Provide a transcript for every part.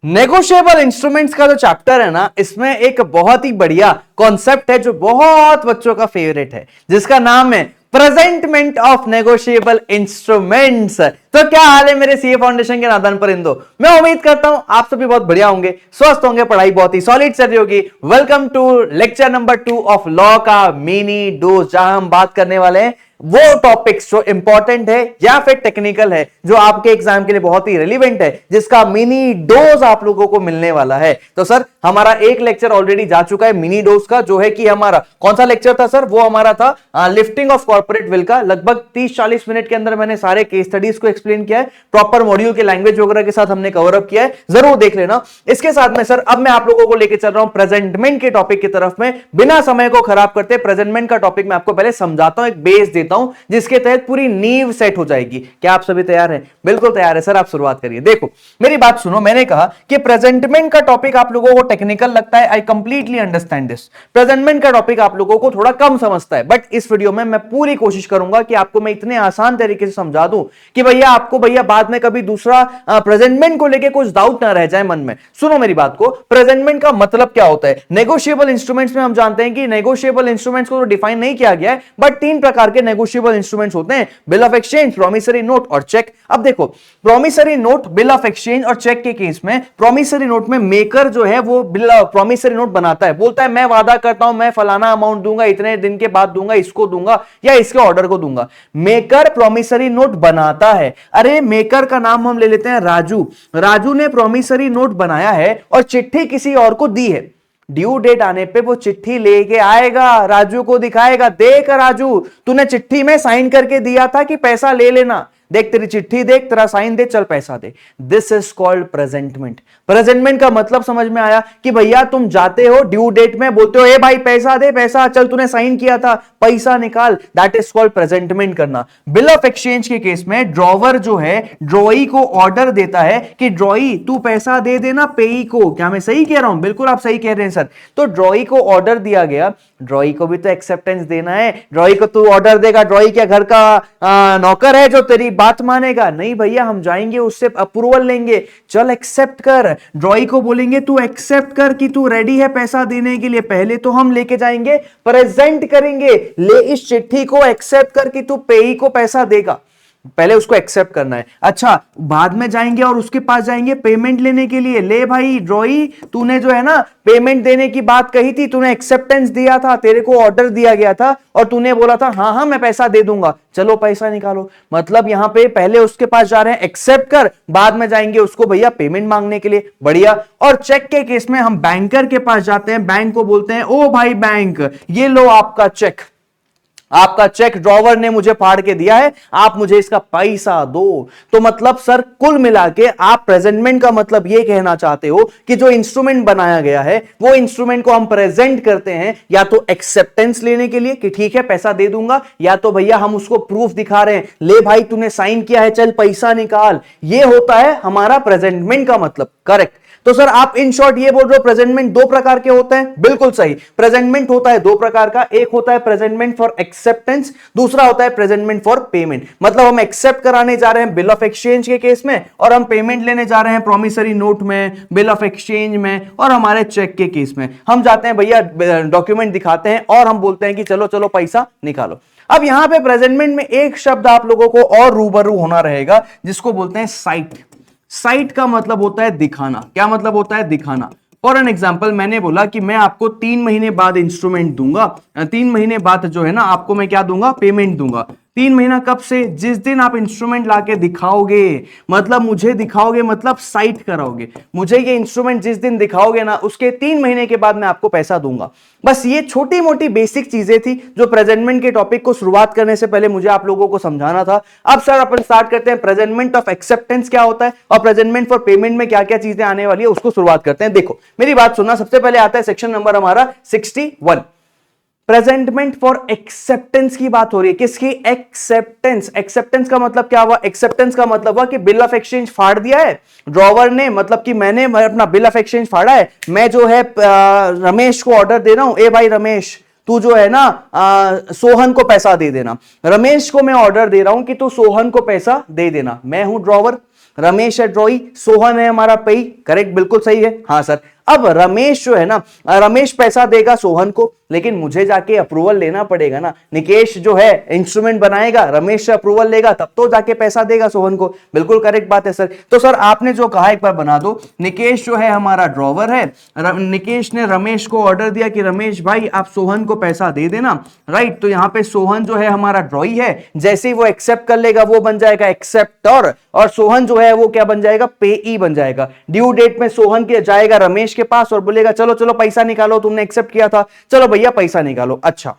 Negotiable instruments का जो chapter है ना, इसमें एक बहुत ही बढ़िया कॉन्सेप्ट है जो बहुत बच्चों का फेवरेट है, जिसका नाम है प्रेजेंटमेंट ऑफ नेगोशिएबल इंस्ट्रूमेंट्स। तो क्या हाल है मेरे सीए फाउंडेशन के नादान परिंदों। मैं उम्मीद करता हूं आप सभी बहुत बढ़िया होंगे, स्वस्थ होंगे, पढ़ाई बहुत ही सॉलिड चल रही होगी। Welcome to lecture number 2 of law का मिनी डोज, जहां हम बात करने वाले हैं वो टॉपिक्स जो इंपॉर्टेंट है या फिर टेक्निकल है, जो आपके एग्जाम के लिए बहुत ही रिलेवेंट है, जिसका मिनी डोज आप लोगों को मिलने वाला है। तो सर हमारा एक लेक्चर ऑलरेडी जा चुका है मिनी डोज का, जो है कि हमारा कौन सा लेक्चर था सर? वो हमारा था लिफ्टिंग ऑफ कॉर्पोरेट विल का। लगभग 30-40 मिनट के अंदर मैंने सारे केस स्टडीज को एक्सप्लेन किया है, प्रॉपर मॉड्यूल के लैंग्वेज वगैरह के साथ हमने कवर अप किया है, जरूर देख लेना। इसके साथ में सर अब मैं आप लोगों को लेकर चल रहा हूं प्रेजेंटमेंट के टॉपिक की तरफ में। बिना समय को खराब करते प्रेजेंटमेंट का टॉपिक मैं आपको पहले समझाता हूं, एक बेस देता हूं, जिसके तहत पूरी नींव सेट हो जाएगी। क्या आप सभी तैयार हैं? बिल्कुल तैयार है सर, आप शुरुआत करिए। देखो मेरी बात सुनो, मैंने कहा कि प्रेजेंटमेंट का टॉपिक आप लोगों को टेक्निकल लगता है, I completely understand this. Presentment का टॉपिक आप लोगों को थोड़ा कम समझता है, बट इस वीडियो में मैं पूरी कोशिश करूंगा कि आपको मैं इतने आसान तरीके से समझा दूं कि भैया बाद में कभी दूसरा प्रेजेंटमेंट को लेकर कुछ डाउट ना रह जाए मन में। सुनो मेरी बात को, प्रेजेंटमेंट का मतलब क्या होता है? नेगोशिएबल इंस्ट्रूमेंट्स में हम जानते हैं कि नेगोशिएबल इंस्ट्रूमेंट्स को तो डिफाइन नहीं किया गया है, बट 3 प्रकार के नेगोशिएबल इंस्ट्रूमेंट्स होते हैं, bill of exchange, promissory note और चेक। अब देखो promissory note, bill of exchange और चेक के केस में प्रॉमिसरी नोट में मेकर जो है वो बिल प्रॉमिसरी नोट बनाता है, बोलता है मैं वादा करता हूं मैं फलाना अमाउंट दूंगा, इतने दिन के बाद दूंगा, इसको दूंगा या इसके ऑर्डर को दूंगा। मेकर प्रॉमिसरी नोट बनाता है। अरे मेकर का नाम हम ले लेते हैं राजू। राजू ने प्रॉमिसरी नोट बनाया है और चिट्ठी किसी और को दी है। ड्यू डेट आने पे वो चिट्ठी लेके आएगा, राजू को दिखाएगा, देख राजू तूने चिट्ठी में साइन करके दिया था कि पैसा ले लेना, देख तेरी चिट्ठी, देख तेरा साइन, दे, चल पैसा दे। This is called presentment. Presentment का मतलब समझ में आया कि भैया तुम जाते हो ड्यू डेट में, बोलते हो ए भाई पैसा दे, पैसा चल, तूने साइन किया था, पैसा निकाल। दैट इज कॉल्ड प्रेजेंटमेंट करना। बिल ऑफ एक्सचेंज के केस में ड्रॉवर जो है ड्रॉई को ऑर्डर देता है कि ड्रॉई तू पैसा दे देना पेई को। क्या मैं सही कह रहा हूं? बिल्कुल आप सही कह रहे हैं सर। तो ड्रॉई को ऑर्डर दिया गया, ड्रॉई को भी तो एक्सेप्टेंस देना है। ड्रॉई को तू ऑर्डर देगा, ड्रॉई क्या घर का नौकर है जो तेरी बात मानेगा? नहीं भैया, हम जाएंगे उससे अप्रूवल लेंगे, चल एक्सेप्ट कर। ड्रॉई को बोलेंगे तू एक्सेप्ट कर कि तू रेडी है पैसा देने के लिए। पहले तो हम लेके जाएंगे, प्रेजेंट करेंगे, ले इस चिट्ठी को, एक्सेप्ट कर कि तू पेई को पैसा देगा। पहले उसको एक्सेप्ट करना है। अच्छा, बाद में जाएंगे और उसके पास जाएंगे पेमेंट लेने के लिए। ले भाई ड्रॉई, तूने जो है ना पेमेंट देने की बात कही थी, तूने एक्सेप्टेंस दिया था, तेरे को ऑर्डर दिया गया था और तूने बोला था हाँ हाँ मैं पैसा दे दूंगा, चलो पैसा निकालो। मतलब यहां पे पहले उसके पास जा रहे हैं एक्सेप्ट कर, बाद में जाएंगे उसको भैया पेमेंट मांगने के लिए। बढ़िया। और चेक के केस में हम बैंकर के पास जाते हैं, बैंक को बोलते हैं ओ भाई बैंक, ये लो आपका चेक, आपका चेक ड्रॉवर ने मुझे फाड़ के दिया है, आप मुझे इसका पैसा दो। तो मतलब सर कुल मिला के आप प्रेजेंटमेंट का मतलब यह कहना चाहते हो कि जो इंस्ट्रूमेंट बनाया गया है वो इंस्ट्रूमेंट को हम प्रेजेंट करते हैं, या तो एक्सेप्टेंस लेने के लिए कि ठीक है पैसा दे दूंगा, या तो भैया हम उसको प्रूफ दिखा रहे हैं, ले भाई तूने साइन किया है, चल पैसा निकाल। ये होता है हमारा प्रेजेंटमेंट का मतलब। करेक्ट। तो सर आप इन शॉर्ट ये बोल रहे हो प्रेजेंटमेंट 2 प्रकार के होते हैं? बिल्कुल सही। प्रेजेंटमेंट होता है 2 प्रकार का, एक होता है प्रेजेंटमेंट फॉर एक्सेप्टेंस, दूसरा होता है प्रेजेंटमेंट फॉर पेमेंट। मतलब हम एक्सेप्ट कराने जा रहे हैं बिल ऑफ एक्सचेंज के केस में, और हम पेमेंट लेने जा रहे हैं प्रॉमिसरी नोट में, बिल ऑफ एक्सचेंज में, और हमारे चेक के केस में। हम जाते हैं भैया डॉक्यूमेंट दिखाते हैं और हम बोलते हैं कि चलो चलो पैसा निकालो। अब यहां पे प्रेजेंटमेंट में एक शब्द आप लोगों को और रूबरू होना रहेगा, जिसको बोलते हैं साइट। साइट का मतलब होता है दिखाना। क्या मतलब होता है? दिखाना। फॉर एन एग्जाम्पल, मैंने बोला कि मैं आपको 3 महीने बाद इंस्ट्रूमेंट दूंगा, 3 महीने बाद जो है ना आपको मैं क्या दूंगा? पेमेंट दूंगा। 3 महीना कब से? जिस दिन आप इंस्ट्रूमेंट लाके दिखाओगे, मतलब मुझे दिखाओगे, मतलब साइट कराओगे। मुझे ये इंस्ट्रूमेंट जिस दिन दिखाओगे ना, उसके 3 महीने के बाद मैं आपको पैसा दूंगा। बस ये छोटी मोटी बेसिक चीजें थी जो प्रेजेंटमेंट के टॉपिक को शुरुआत करने से पहले मुझे आप लोगों को समझाना था। अब सर अपन स्टार्ट करते हैं, प्रेजेंटमेंट ऑफ एक्सेप्टेंस क्या होता है और प्रेजेंटमेंट फॉर पेमेंट में क्या क्या चीजें आने वाली है उसको शुरुआत करते हैं। देखो मेरी बात सुनना, सबसे पहले आता है सेक्शन नंबर हमारा 61। प्रेजेंटमेंट फॉर एक्सेप्टेंस की बात हो रही है। किसकी? एक्सेप्टेंस। एक्सेप्टेंस का मतलब क्या हुआ? एक्सेप्टेंस का मतलब हुआ कि बिल ऑफ एक्सचेंज फाड़ दिया है ड्रॉवर ने, मतलब कि मैंने अपना बिल ऑफ एक्सचेंज फाड़ा है। मैं जो है रमेश को ऑर्डर दे रहा हूं, ए भाई रमेश तू जो है ना सोहन को पैसा दे देना। रमेश को मैं ऑर्डर दे रहा हूं कि तू सोहन को पैसा दे देना। मैं हूं ड्रॉवर, रमेश है ड्रॉई, सोहन है हमारा पेई, करेक्ट, बिल्कुल सही है, हाँ सर। अब रमेश जो है ना, रमेश पैसा देगा सोहन को, लेकिन मुझे जाके अप्रूवल लेना पड़ेगा ना। निकेश जो है इंस्ट्रूमेंट बनाएगा, रमेश से अप्रूवल लेगा, तब तो जाके पैसा देगा सोहन को, बिल्कुल करेक्ट बात है सर। तो सर आपने जो कहा एक बार बना दो। निकेश जो है हमारा ड्रॉवर है, निकेश ने रमेश को ऑर्डर दिया कि रमेश भाई आप सोहन को पैसा दे देना, राइट। तो यहां पे सोहन जो है हमारा ड्रॉई है, जैसे ही वो एक्सेप्ट कर लेगा वो बन जाएगा एक्सेप्टर, और सोहन जो है वो क्या बन जाएगा, पेई बन जाएगा। ड्यू डेट में सोहन के जाएगा रमेश के पास और बोलेगा चलो चलो पैसा निकालो, तुमने एक्सेप्ट किया था, चलो भैया पैसा निकालो। अच्छा,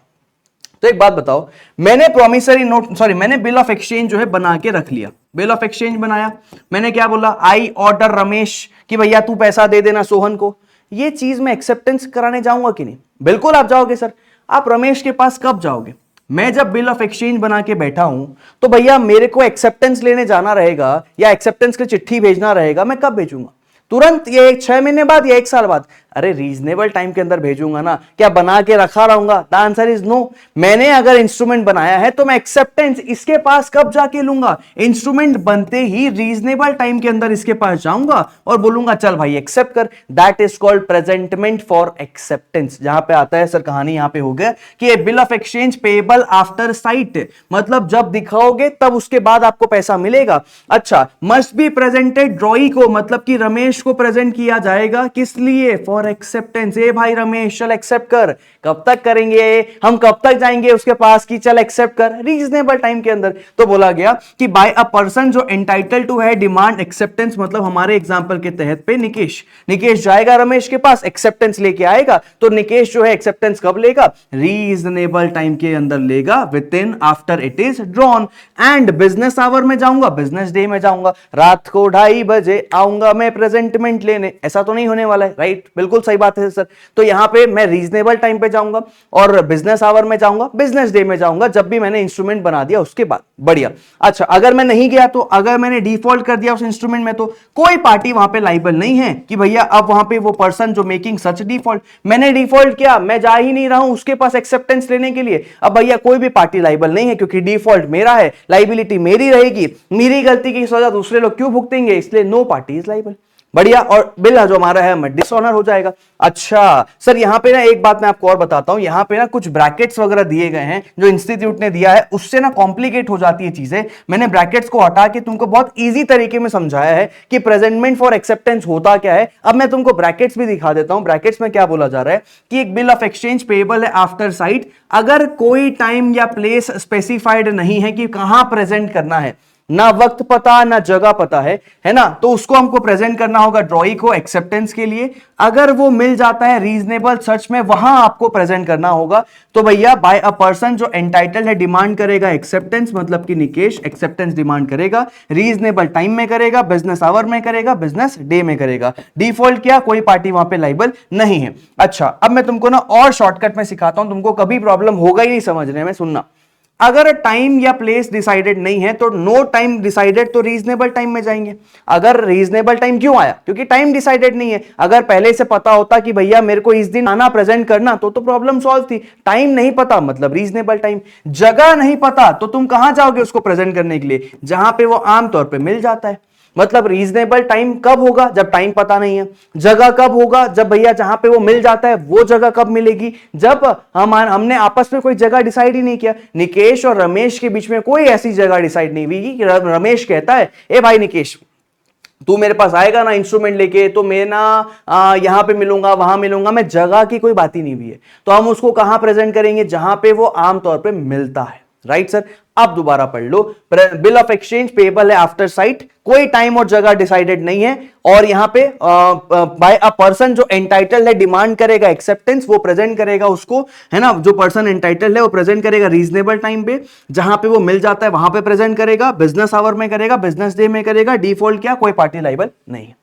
तो एक बात बताओ, मैंने प्रॉमिसरी नोट, सॉरी मैंने बिल ऑफ एक्सचेंज जो है बना के रख लिया, बिल ऑफ एक्सचेंज बनाया, मैंने क्या बोला, आई ऑर्डर रमेश कि भैया तू पैसा दे देना सोहन को। ये चीज मैं एक्सेप्टेंस कराने जाऊंगा कि नहीं? बिल्कुल आप जाओगे सर। आप रमेश के पास कब जाओगे? मैं जब बिल ऑफ एक्सचेंज बना के बैठा हूं तो भैया मेरे को एक्सेप्टेंस लेने जाना रहेगा या एक्सेप्टेंस की चिट्ठी भेजना रहेगा, मैं कब भेजूंगा? तुरंत, ये 6 महीने बाद या 1 साल बाद? अरे रीजनेबल टाइम के अंदर भेजूंगा ना, क्या बना के रखा रहूंगा? The answer is no. मैंने अगर इंस्ट्रूमेंट बनाया है तो मैं एक्सेप्टेंस इसके पास कब जाके लूंगा? इंस्ट्रूमेंट बनते ही रीजनेबल टाइम के अंदर इसके पास जाऊंगा और बोलूंगा चल भाई एक्सेप्ट कर। That is called presentment for acceptance. जहां पे आता है सर, कहानी यहां पे हो गया कि bill of exchange payable after site, मतलब जब दिखाओगे तब उसके बाद आपको पैसा मिलेगा। अच्छा, मस्ट बी प्रेजेंटेड ड्रॉई को, मतलब कि रमेश को प्रेजेंट किया जाएगा, किस लिए? For acceptance. ए भाई रमेश चल एक्सेप्ट कर। कब तक करेंगे हम, कब तक जाएंगे उसके पास कि चल एक्सेप्ट कर? रीजनेबल टाइम के अंदर। तो बोला गया कि बाय अ पर्सन जो एंटाइटल टू है डिमांड एक्सेप्टेंस, मतलब हमारे एग्जांपल के तहत पे निकेश, निकेश जाएगा रमेश के पास, एक्सेप्टेंस लेके आएगा। तो निकेश जो है एक्सेप्टेंस कब लेगा? रीजनेबल टाइम के अंदर लेगा, within after it is drawn. And business hour में जाऊंगा, बिजनेस डे में जाऊंगा, रात को 2:30 बजे आऊंगा मैं प्रेजेंटमेंट लेने, ऐसा तो नहीं होने वाला है, राइट? बिल्कुल सही बात है सर। तो यहां पे मैं रीजनेबल टाइम पे जाऊंगा और बिजनेस आवर में जाऊंगा, बिजनेस डे में जाऊंगा, जब भी मैंने इंस्ट्रूमेंट बना दिया उसके बाद। बढ़िया। अच्छा, अगर मैं नहीं गया तो, अगर मैंने डिफॉल्ट कर दिया उस इंस्ट्रूमेंट में, तो कोई पार्टी वहां पे लाइबल नहीं है कि भैया अब वहां पे वो पर्सन जो मेकिंग सच डिफॉल्ट, मैंने डिफॉल्ट किया, मैं जा ही नहीं रहा हूं उसके पास एक्सेप्टेंस लेने के लिए, अब भैया कोई भी पार्टी लाइबल नहीं है, क्योंकि डिफॉल्ट मेरा है, लाइबिलिटी मेरी रहेगी, मेरी गलती की सजा दूसरे लोग क्यों भुगतेंगे, इसलिए नो पार्टी इज लाइबल। बढ़िया। और बिल जो हमारा है डिसऑनर हो जाएगा। अच्छा सर, यहां पे ना एक बात मैं आपको और बताता हूं, यहां पे ना कुछ ब्रैकेट्स वगैरह दिए गए हैं जो इंस्टीट्यूट ने दिया है, उससे ना कॉम्प्लिकेट हो जाती है चीजें। मैंने ब्रैकेट्स को हटा के तुमको बहुत इजी तरीके में समझाया है कि प्रेजेंटमेंट फॉर एक्सेप्टेंस होता क्या है। अब मैं तुमको ब्रैकेट्स भी दिखा देता हूं। ब्रैकेट्स में क्या बोला जा रहा है कि एक बिल ऑफ एक्सचेंज पेएबल है आफ्टर साइट, अगर कोई टाइम या प्लेस स्पेसिफाइड नहीं है कि कहां प्रेजेंट करना है, ना वक्त पता ना जगह पता है ना, तो उसको हमको प्रेजेंट करना होगा ड्रॉई को एक्सेप्टेंस के लिए। अगर वो मिल जाता है रीजनेबल सर्च में, वहां आपको प्रेजेंट करना होगा। तो भैया बाय अ पर्सन जो एंटाइटल है डिमांड करेगा एक्सेप्टेंस, मतलब कि निकेश एक्सेप्टेंस डिमांड करेगा, रीजनेबल टाइम में करेगा, बिजनेस आवर में करेगा, बिजनेस डे में करेगा। डिफॉल्ट किया, कोई पार्टी वहां पे लाइबल नहीं है। अच्छा, अब मैं तुमको ना और शॉर्टकट में सिखाता हूं, तुमको कभी प्रॉब्लम होगा ही नहीं समझने में। सुनना, अगर टाइम या प्लेस डिसाइडेड नहीं है तो नो टाइम डिसाइडेड, तो रीजनेबल टाइम में जाएंगे। अगर रीजनेबल टाइम क्यों आया? क्योंकि टाइम डिसाइडेड नहीं है। अगर पहले से पता होता कि भैया मेरे को इस दिन आना प्रेजेंट करना, तो प्रॉब्लम सॉल्व थी। टाइम नहीं पता मतलब रीजनेबल टाइम। जगह नहीं पता तो तुम कहां जाओगे उसको प्रेजेंट करने के लिए? जहां पे वो आमतौर पर मिल जाता है। मतलब रीजनेबल टाइम कब होगा? जब टाइम पता नहीं है। जगह कब होगा? जब भैया जहां पे वो मिल जाता है वो जगह कब मिलेगी? जब हमने आपस में कोई जगह डिसाइड ही नहीं किया। निकेश और रमेश के बीच में कोई ऐसी जगह डिसाइड नहीं हुई कि रमेश कहता है ए भाई निकेश, तू मेरे पास आएगा ना इंस्ट्रूमेंट लेके, तो मैं ना यहां पे मिलूंगा वहां मिलूंगा, मैं जगह की कोई बात ही नहीं हुई है। तो हम उसको कहां प्रेजेंट करेंगे? जहां पे वो आमतौर पे मिलता है, राइट सर। अब दोबारा पढ़ लो, बिल ऑफ एक्सचेंज पेएबल है आफ्टर साइट, कोई टाइम और जगह डिसाइडेड नहीं है, और यहां पे बाय अ पर्सन जो एंटाइटल्ड है डिमांड करेगा एक्सेप्टेंस, वो प्रेजेंट करेगा उसको, है ना, जो पर्सन एंटाइटल्ड है वो प्रेजेंट करेगा रीजनेबल टाइम पे, जहां पे वो मिल जाता है वहां पे प्रेजेंट करेगा, बिजनेस आवर में करेगा, बिजनेस डे में करेगा। डिफॉल्ट क्या? कोई पार्टी लाइबल नहीं है।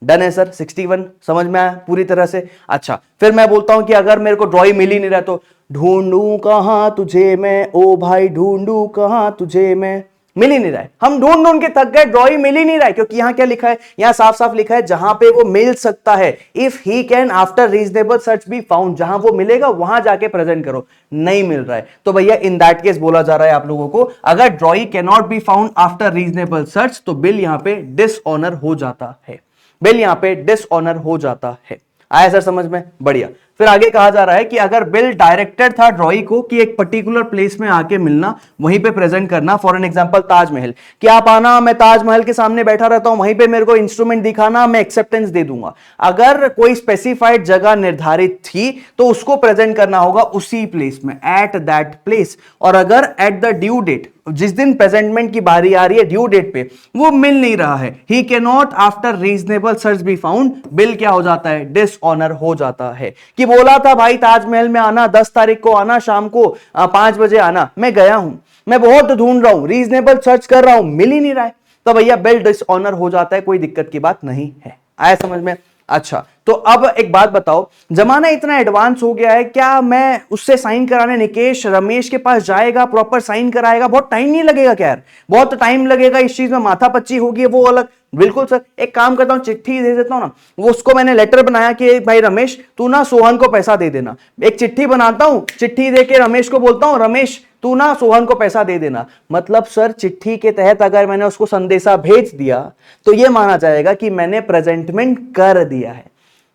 डन है सर। 61 समझ में आया पूरी तरह से? अच्छा, फिर मैं बोलता हूं कि अगर मेरे को ड्रॉई मिल ही नहीं रहा तो ढूंढूं कहां तुझे मैं, ओ भाई ढूंढूं कहां तुझे मैं, मिल ही नहीं रहा है। हम ढूंढ ढूंढ के थक गए, ड्रॉई मिल ही नहीं रहा है, क्योंकि यहां क्या लिखा है, यहां साफ साफ लिखा है जहां पे वो मिल सकता है, if he can after reasonable search B found, जहां वो मिलेगा वहां जाके प्रेजेंट करो। नहीं मिल रहा है तो भैया इन दैट केस बोला जा रहा है आप लोगों को, अगर ड्रॉई can not be found after reasonable search तो बिल यहां पे डिसऑनर हो जाता है, बिल यहां पे डिसऑनर हो जाता है। आया सर समझ में? बढ़िया। फिर आगे कहा जा रहा है कि अगर बिल डायरेक्टेड था ड्रॉई को कि एक पर्टिकुलर प्लेस में आके मिलना, वहीं पे प्रेजेंट करना, फॉर एन एग्जांपल ताजमहल, कि आप आना, मैं ताजमहल के सामने बैठा रहता हूं, वहीं पे मेरे को इंस्ट्रूमेंट दिखाना, मैं एक्सेप्टेंस दे दूंगा। अगर कोई स्पेसिफाइड जगह निर्धारित थी तो उसको प्रेजेंट करना होगा उसी प्लेस में, एट दैट प्लेस। और अगर एट द ड्यू डेट, जिस दिन प्रेजेंटमेंट की बारी आ रही है, ड्यू डेट पे वो मिल नहीं रहा है, he can not after reasonable search be found, bill क्या हो जाता है, डिसऑनर हो जाता है। कि बोला था भाई ताजमहल में आना, 10 तारीख को आना, शाम को 5 बजे आना, मैं गया हूं, मैं बहुत ढूंढ रहा हूं, रीजनेबल सर्च कर रहा हूं, मिल ही नहीं रहा है, तो भैया बिल डिसऑनर हो जाता है, कोई दिक्कत की बात नहीं है। आया समझ में? अच्छा, तो अब एक बात बताओ, जमाना इतना एडवांस हो गया है, क्या मैं उससे साइन कराने निकेश रमेश के पास जाएगा, प्रॉपर साइन कराएगा, बहुत टाइम नहीं लगेगा क्या यार? बहुत टाइम लगेगा, इस चीज में माथापच्ची होगी, वो अलग। बिल्कुल सर, एक काम करता हूं, चिट्ठी दे देता हूं ना, वो उसको मैंने लेटर बनाया कि भाई रमेश तू ना सोहन को पैसा दे देना, एक चिट्ठी बनाता हूं, चिट्ठी देके रमेश को बोलता हूं, रमेश तू ना सोहन को पैसा दे देना। मतलब सर चिट्ठी के तहत अगर मैंने उसको संदेशा भेज दिया तो यह माना जाएगा कि मैंने प्रेजेंटमेंट कर दिया है,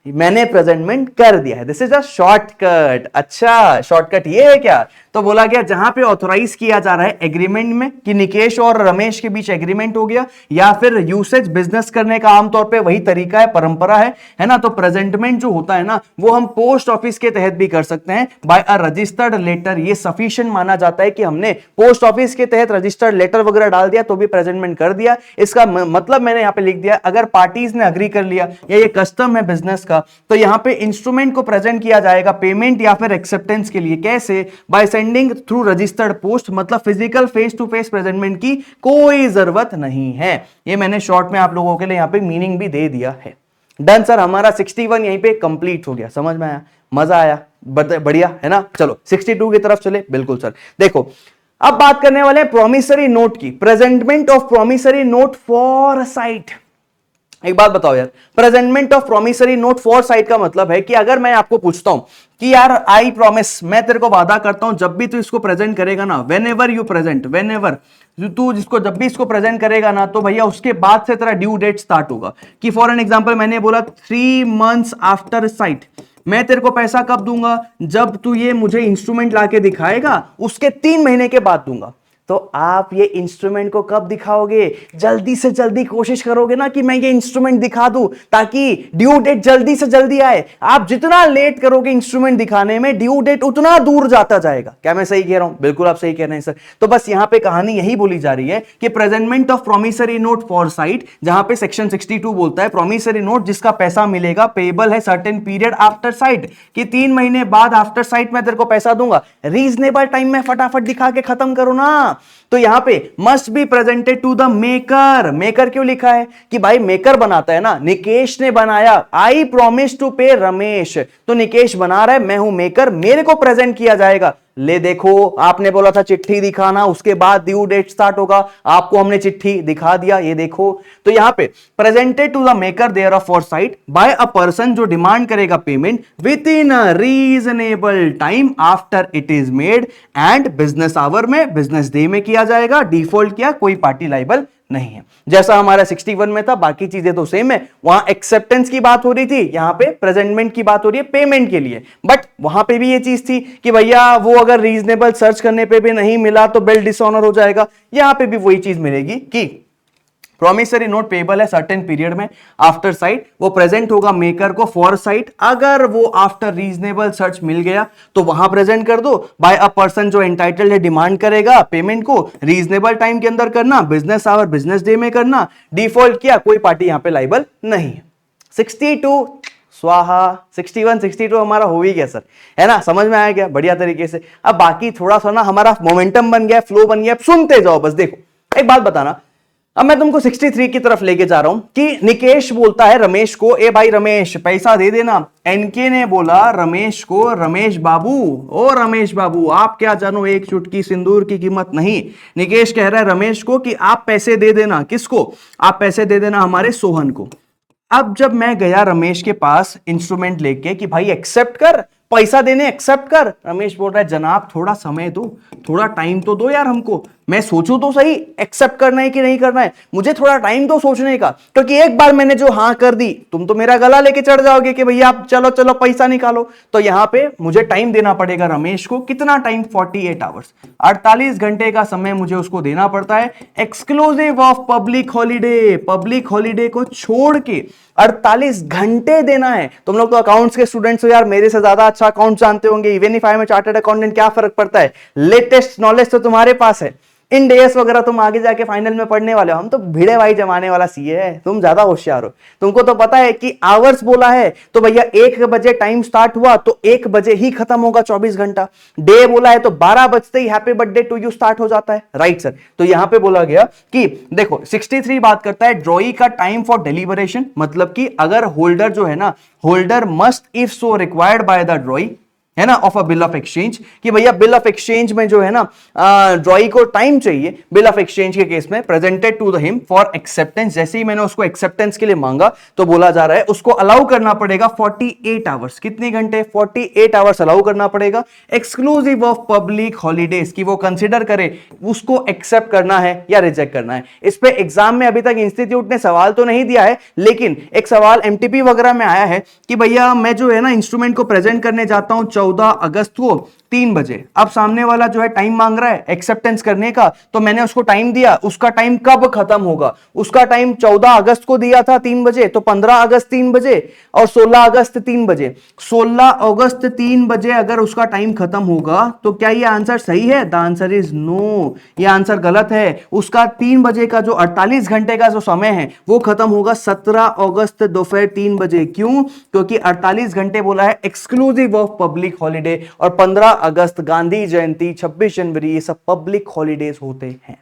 मैंने प्रेजेंटमेंट कर दिया है। This is a shortcut. अच्छा, शॉर्टकट ये है क्या? तो बोला गया जहां पे ऑथोराइज किया जा रहा है एग्रीमेंट में, कि निकेश और रमेश के बीच एग्रीमेंट हो गया, या फिर यूसेज बिजनेस करने का आमतौर पे वही तरीका है, परंपरा है ना, तो प्रेजेंटमेंट जो होता है ना वो हम पोस्ट ऑफिस के तहत भी कर सकते हैं, बाय अ रजिस्टर्ड लेटर। ये सफिशिएंट माना जाता है कि हमने पोस्ट ऑफिस के तहत रजिस्टर्ड लेटर वगैरह डाल दिया तो भी प्रेजेंटमेंट कर दिया। इसका मतलब मैंने यहां पे लिख दिया, अगर पार्टीज ने अग्री कर लिया या ये कस्टम है बिजनेस का, तो यहां पे इंस्ट्रूमेंट को प्रेजेंट किया जाएगा पेमेंट या फिर एक्सेप्टेंस के लिए। कैसे? By sending through registered post, मतलब physical face to face presentment की कोई जरूरत नहीं है। ये मैंने शॉर्ट में आप लोगों के लिए यहां पे मीनिंग भी दे दिया है। डन सर, हमारा 61 यहीं पे कंप्लीट हो गया। समझ में आया? मजा आया? बढ़िया है ना। चलो 62 की तरफ चले। बिल्कुल सर, देखो अब बात करने वाले हैं प्रोमिसरी नोट की, presentment of promissory note for site. एक बात बताओ यार, presentment of promissory note for site का मतलब है कि अगर मैं आपको पूछता हूं कि यार आई प्रॉमिस, मैं तेरे को वादा करता हूं जब भी तू इसको प्रेजेंट करेगा ना, when ever you present, when ever तू जिसको जब भी इसको प्रेजेंट करेगा ना, तो भैया उसके बाद से तेरा ड्यू डेट स्टार्ट होगा। कि फॉर एन एग्जांपल मैंने बोला 3 months आफ्टर साइट, मैं तेरे को पैसा कब दूंगा? जब तू ये मुझे इंस्ट्रूमेंट लाके दिखाएगा, उसके 3 महीने के बाद दूंगा। तो आप ये इंस्ट्रूमेंट को कब दिखाओगे? जल्दी से जल्दी कोशिश करोगे ना कि मैं ये इंस्ट्रूमेंट दिखा दूं ताकि ड्यू डेट जल्दी से जल्दी आए। आप जितना लेट करोगे इंस्ट्रूमेंट दिखाने में, ड्यू डेट उतना दूर जाता जाएगा। क्या मैं सही कह रहा हूं? बिल्कुल आप सही कह रहे हैं सर। तो बस यहां पे कहानी यही बोली जा रही है कि presentment of promissory note for site, जहां पे सेक्शन 62 बोलता है प्रोमिसरी नोट जिसका पैसा मिलेगा पेबल है सर्टेन पीरियड आफ्टर साइट, कि 3 महीने बाद आफ्टर साइट मैं तेरे को पैसा दूंगा। रीजनेबल टाइम में फटाफट दिखा के खत्म करो ना। तो यहां पे must be presented to the maker. Maker क्यों लिखा है? कि भाई मेकर बनाता है ना, निकेश ने बनाया, आई प्रॉमिस टू पे रमेश, तो निकेश बना रहा है, मैं हूं मेकर, मेरे को प्रेजेंट किया जाएगा। ले देखो, आपने बोला था चिट्ठी दिखाना, उसके बाद ड्यू डेट स्टार्ट होगा, आपको हमने चिट्ठी दिखा दिया, ये देखो। तो यहां पे presented to the maker thereof for sight by a person जो डिमांड करेगा payment within a reasonable time after it is made, and business hour में, बिजनेस डे में किया जाएगा। डिफॉल्ट किया, कोई पार्टी लाइबल नहीं है। जैसा हमारा 61 में था, बाकी चीजें तो सेम है। वहां एक्सेप्टेंस की बात हो रही थी, यहां पे प्रेजेंटमेंट की बात हो रही है पेमेंट के लिए। बट वहां पे भी ये चीज थी कि भैया वो अगर रीजनेबल सर्च करने पे भी नहीं मिला तो बिल डिसऑनर हो जाएगा। यहां पे भी वही चीज मिलेगी कि प्रोमिसरी नोट पेबल है सर्टेन पीरियड में आफ्टर साइट, वो प्रेजेंट होगा मेकर को फॉर साइट। अगर वो आफ्टर रीजनेबल सर्च मिल गया तो वहां प्रेजेंट कर दो बाय अ पर्सन जो एंटाइटल्ड है, डिमांड करेगा पेमेंट को, रीजनेबल टाइम के अंदर करना, बिजनेस आवर बिजनेस डे में करना। डिफॉल्ट किया, कोई पार्टी यहां पे लाइबल नहीं है। 62 स्वाहा, 61 62 हमारा हो ही गया सर, है ना। समझ में आया क्या? बढ़िया तरीके से। अब बाकी थोड़ा सा ना हमारा मोमेंटम बन गया, फ्लो बन गया, सुनते जाओ बस। देखो एक बात बताना, अब मैं तुमको 63 की तरफ लेके जा रहा हूं कि निकेश बोलता है रमेश को, ए भाई रमेश पैसा दे देना। एनके ने बोला रमेश को, रमेश बाबू, ओ रमेश बाबू आप क्या जानो एक चुटकी सिंदूर की कीमत नहीं। निकेश कह रहा है रमेश को कि आप पैसे दे देना। किसको? आप पैसे दे देना हमारे सोहन को। अब जब मैं गया रमेश के पास इंस्ट्रूमेंट लेके कि भाई एक्सेप्ट कर, पैसा देने एक्सेप्ट कर, रमेश बोल रहा है जनाब थोड़ा समय दो, थोड़ा टाइम तो दो यार हमको, मैं सोचूं तो सही एक्सेप्ट करना है कि नहीं करना है, मुझे थोड़ा टाइम तो सोचने का, क्योंकि एक बार मैंने जो हाँ कर दी तुम तो मेरा गला लेके चढ़ जाओगे कि भैया आप चलो चलो पैसा निकालो। तो यहां पे मुझे टाइम देना पड़ेगा रमेश को। कितना टाइम? 48 आवर्स, 48 घंटे का समय मुझे उसको देना पड़ता है, exclusive of public holiday. Public holiday को छोड़ के 48 घंटे देना है। तुम लोग तो अकाउंट्स के स्टूडेंट्स हो यार, मेरे से ज्यादा अच्छा अकाउंट जानते होंगे। Even if I am a chartered accountant, क्या फर्क पड़ता है, लेटेस्ट नॉलेज तो तुम्हारे पास है। इन डेस वगैरह तुम आगे जाके फाइनल में पढ़ने वाले हो, हम तो भिड़े भाई जमाने वाला सीए है, तुम ज्यादा होशियार हो। तुमको तो पता है कि आवर्स बोला है तो भैया 1 बजे टाइम स्टार्ट हुआ तो 1 बजे ही खत्म होगा 24 घंटा। डे बोला है तो 12 बजते ही happy birthday to you start हो जाता है, राइट सर। तो यहां पे बोला गया कि देखो 63 बात करता है ड्रॉई का टाइम फॉर डिलीबरेशन, मतलब कि अगर होल्डर जो है ना, holder must if so required by the ड्रॉई, है ना, of a bill of exchange, कि भैया बिल ऑफ एक्सचेंज में जो है ना ड्रॉई को टाइम चाहिए बिल ऑफ एक्सचेंज के केस में, presented to the him for acceptance. जैसे ही मैंने उसको एक्सेप्टेंस के लिए मांगा तो बोला जा रहा है उसको अलाउ करना पड़ेगा 48 आवर्स। कितने घंटे? 48 आवर्स अलाउ करना पड़ेगा, एक्सक्लूसिव ऑफ पब्लिक हॉलीडेज, की वो कंसिडर करे उसको एक्सेप्ट करना है या रिजेक्ट करना है। इस पे एग्जाम में अभी तक इंस्टीट्यूट ने सवाल तो नहीं दिया है, लेकिन एक सवाल एमटीपी वगैरह में आया है कि भैया मैं जो है ना इंस्ट्रूमेंट को प्रेजेंट करने जाता हूं 14 अगस्त को 3 बजे। अब सामने वाला जो है टाइम मांग रहा है एक्सेप्टेंस करने का, तो मैंने उसको टाइम दिया, उसका टाइम कब खत्म होगा? उसका टाइम 14 अगस्त को दिया था 3 बजे, तो 15 अगस्त 3 बजे और 16 अगस्त 3 बजे। 16 अगस्त 3 बजे अगर उसका टाइम खत्म होगा तो क्या ये आंसर सही है? द आंसर इज नो, ये आंसर गलत है। उसका 3 बजे का जो 48 घंटे का जो समय है वो खत्म होगा 17 अगस्त दोपहर 3 बजे। क्यों? क्योंकि 48 घंटे बोला है एक्सक्लूसिव ऑफ पब्लिक हॉलीडे, और 15 अगस्त गांधी जयंती, 26 जनवरी, ये सब पब्लिक हॉलीडेज होते हैं।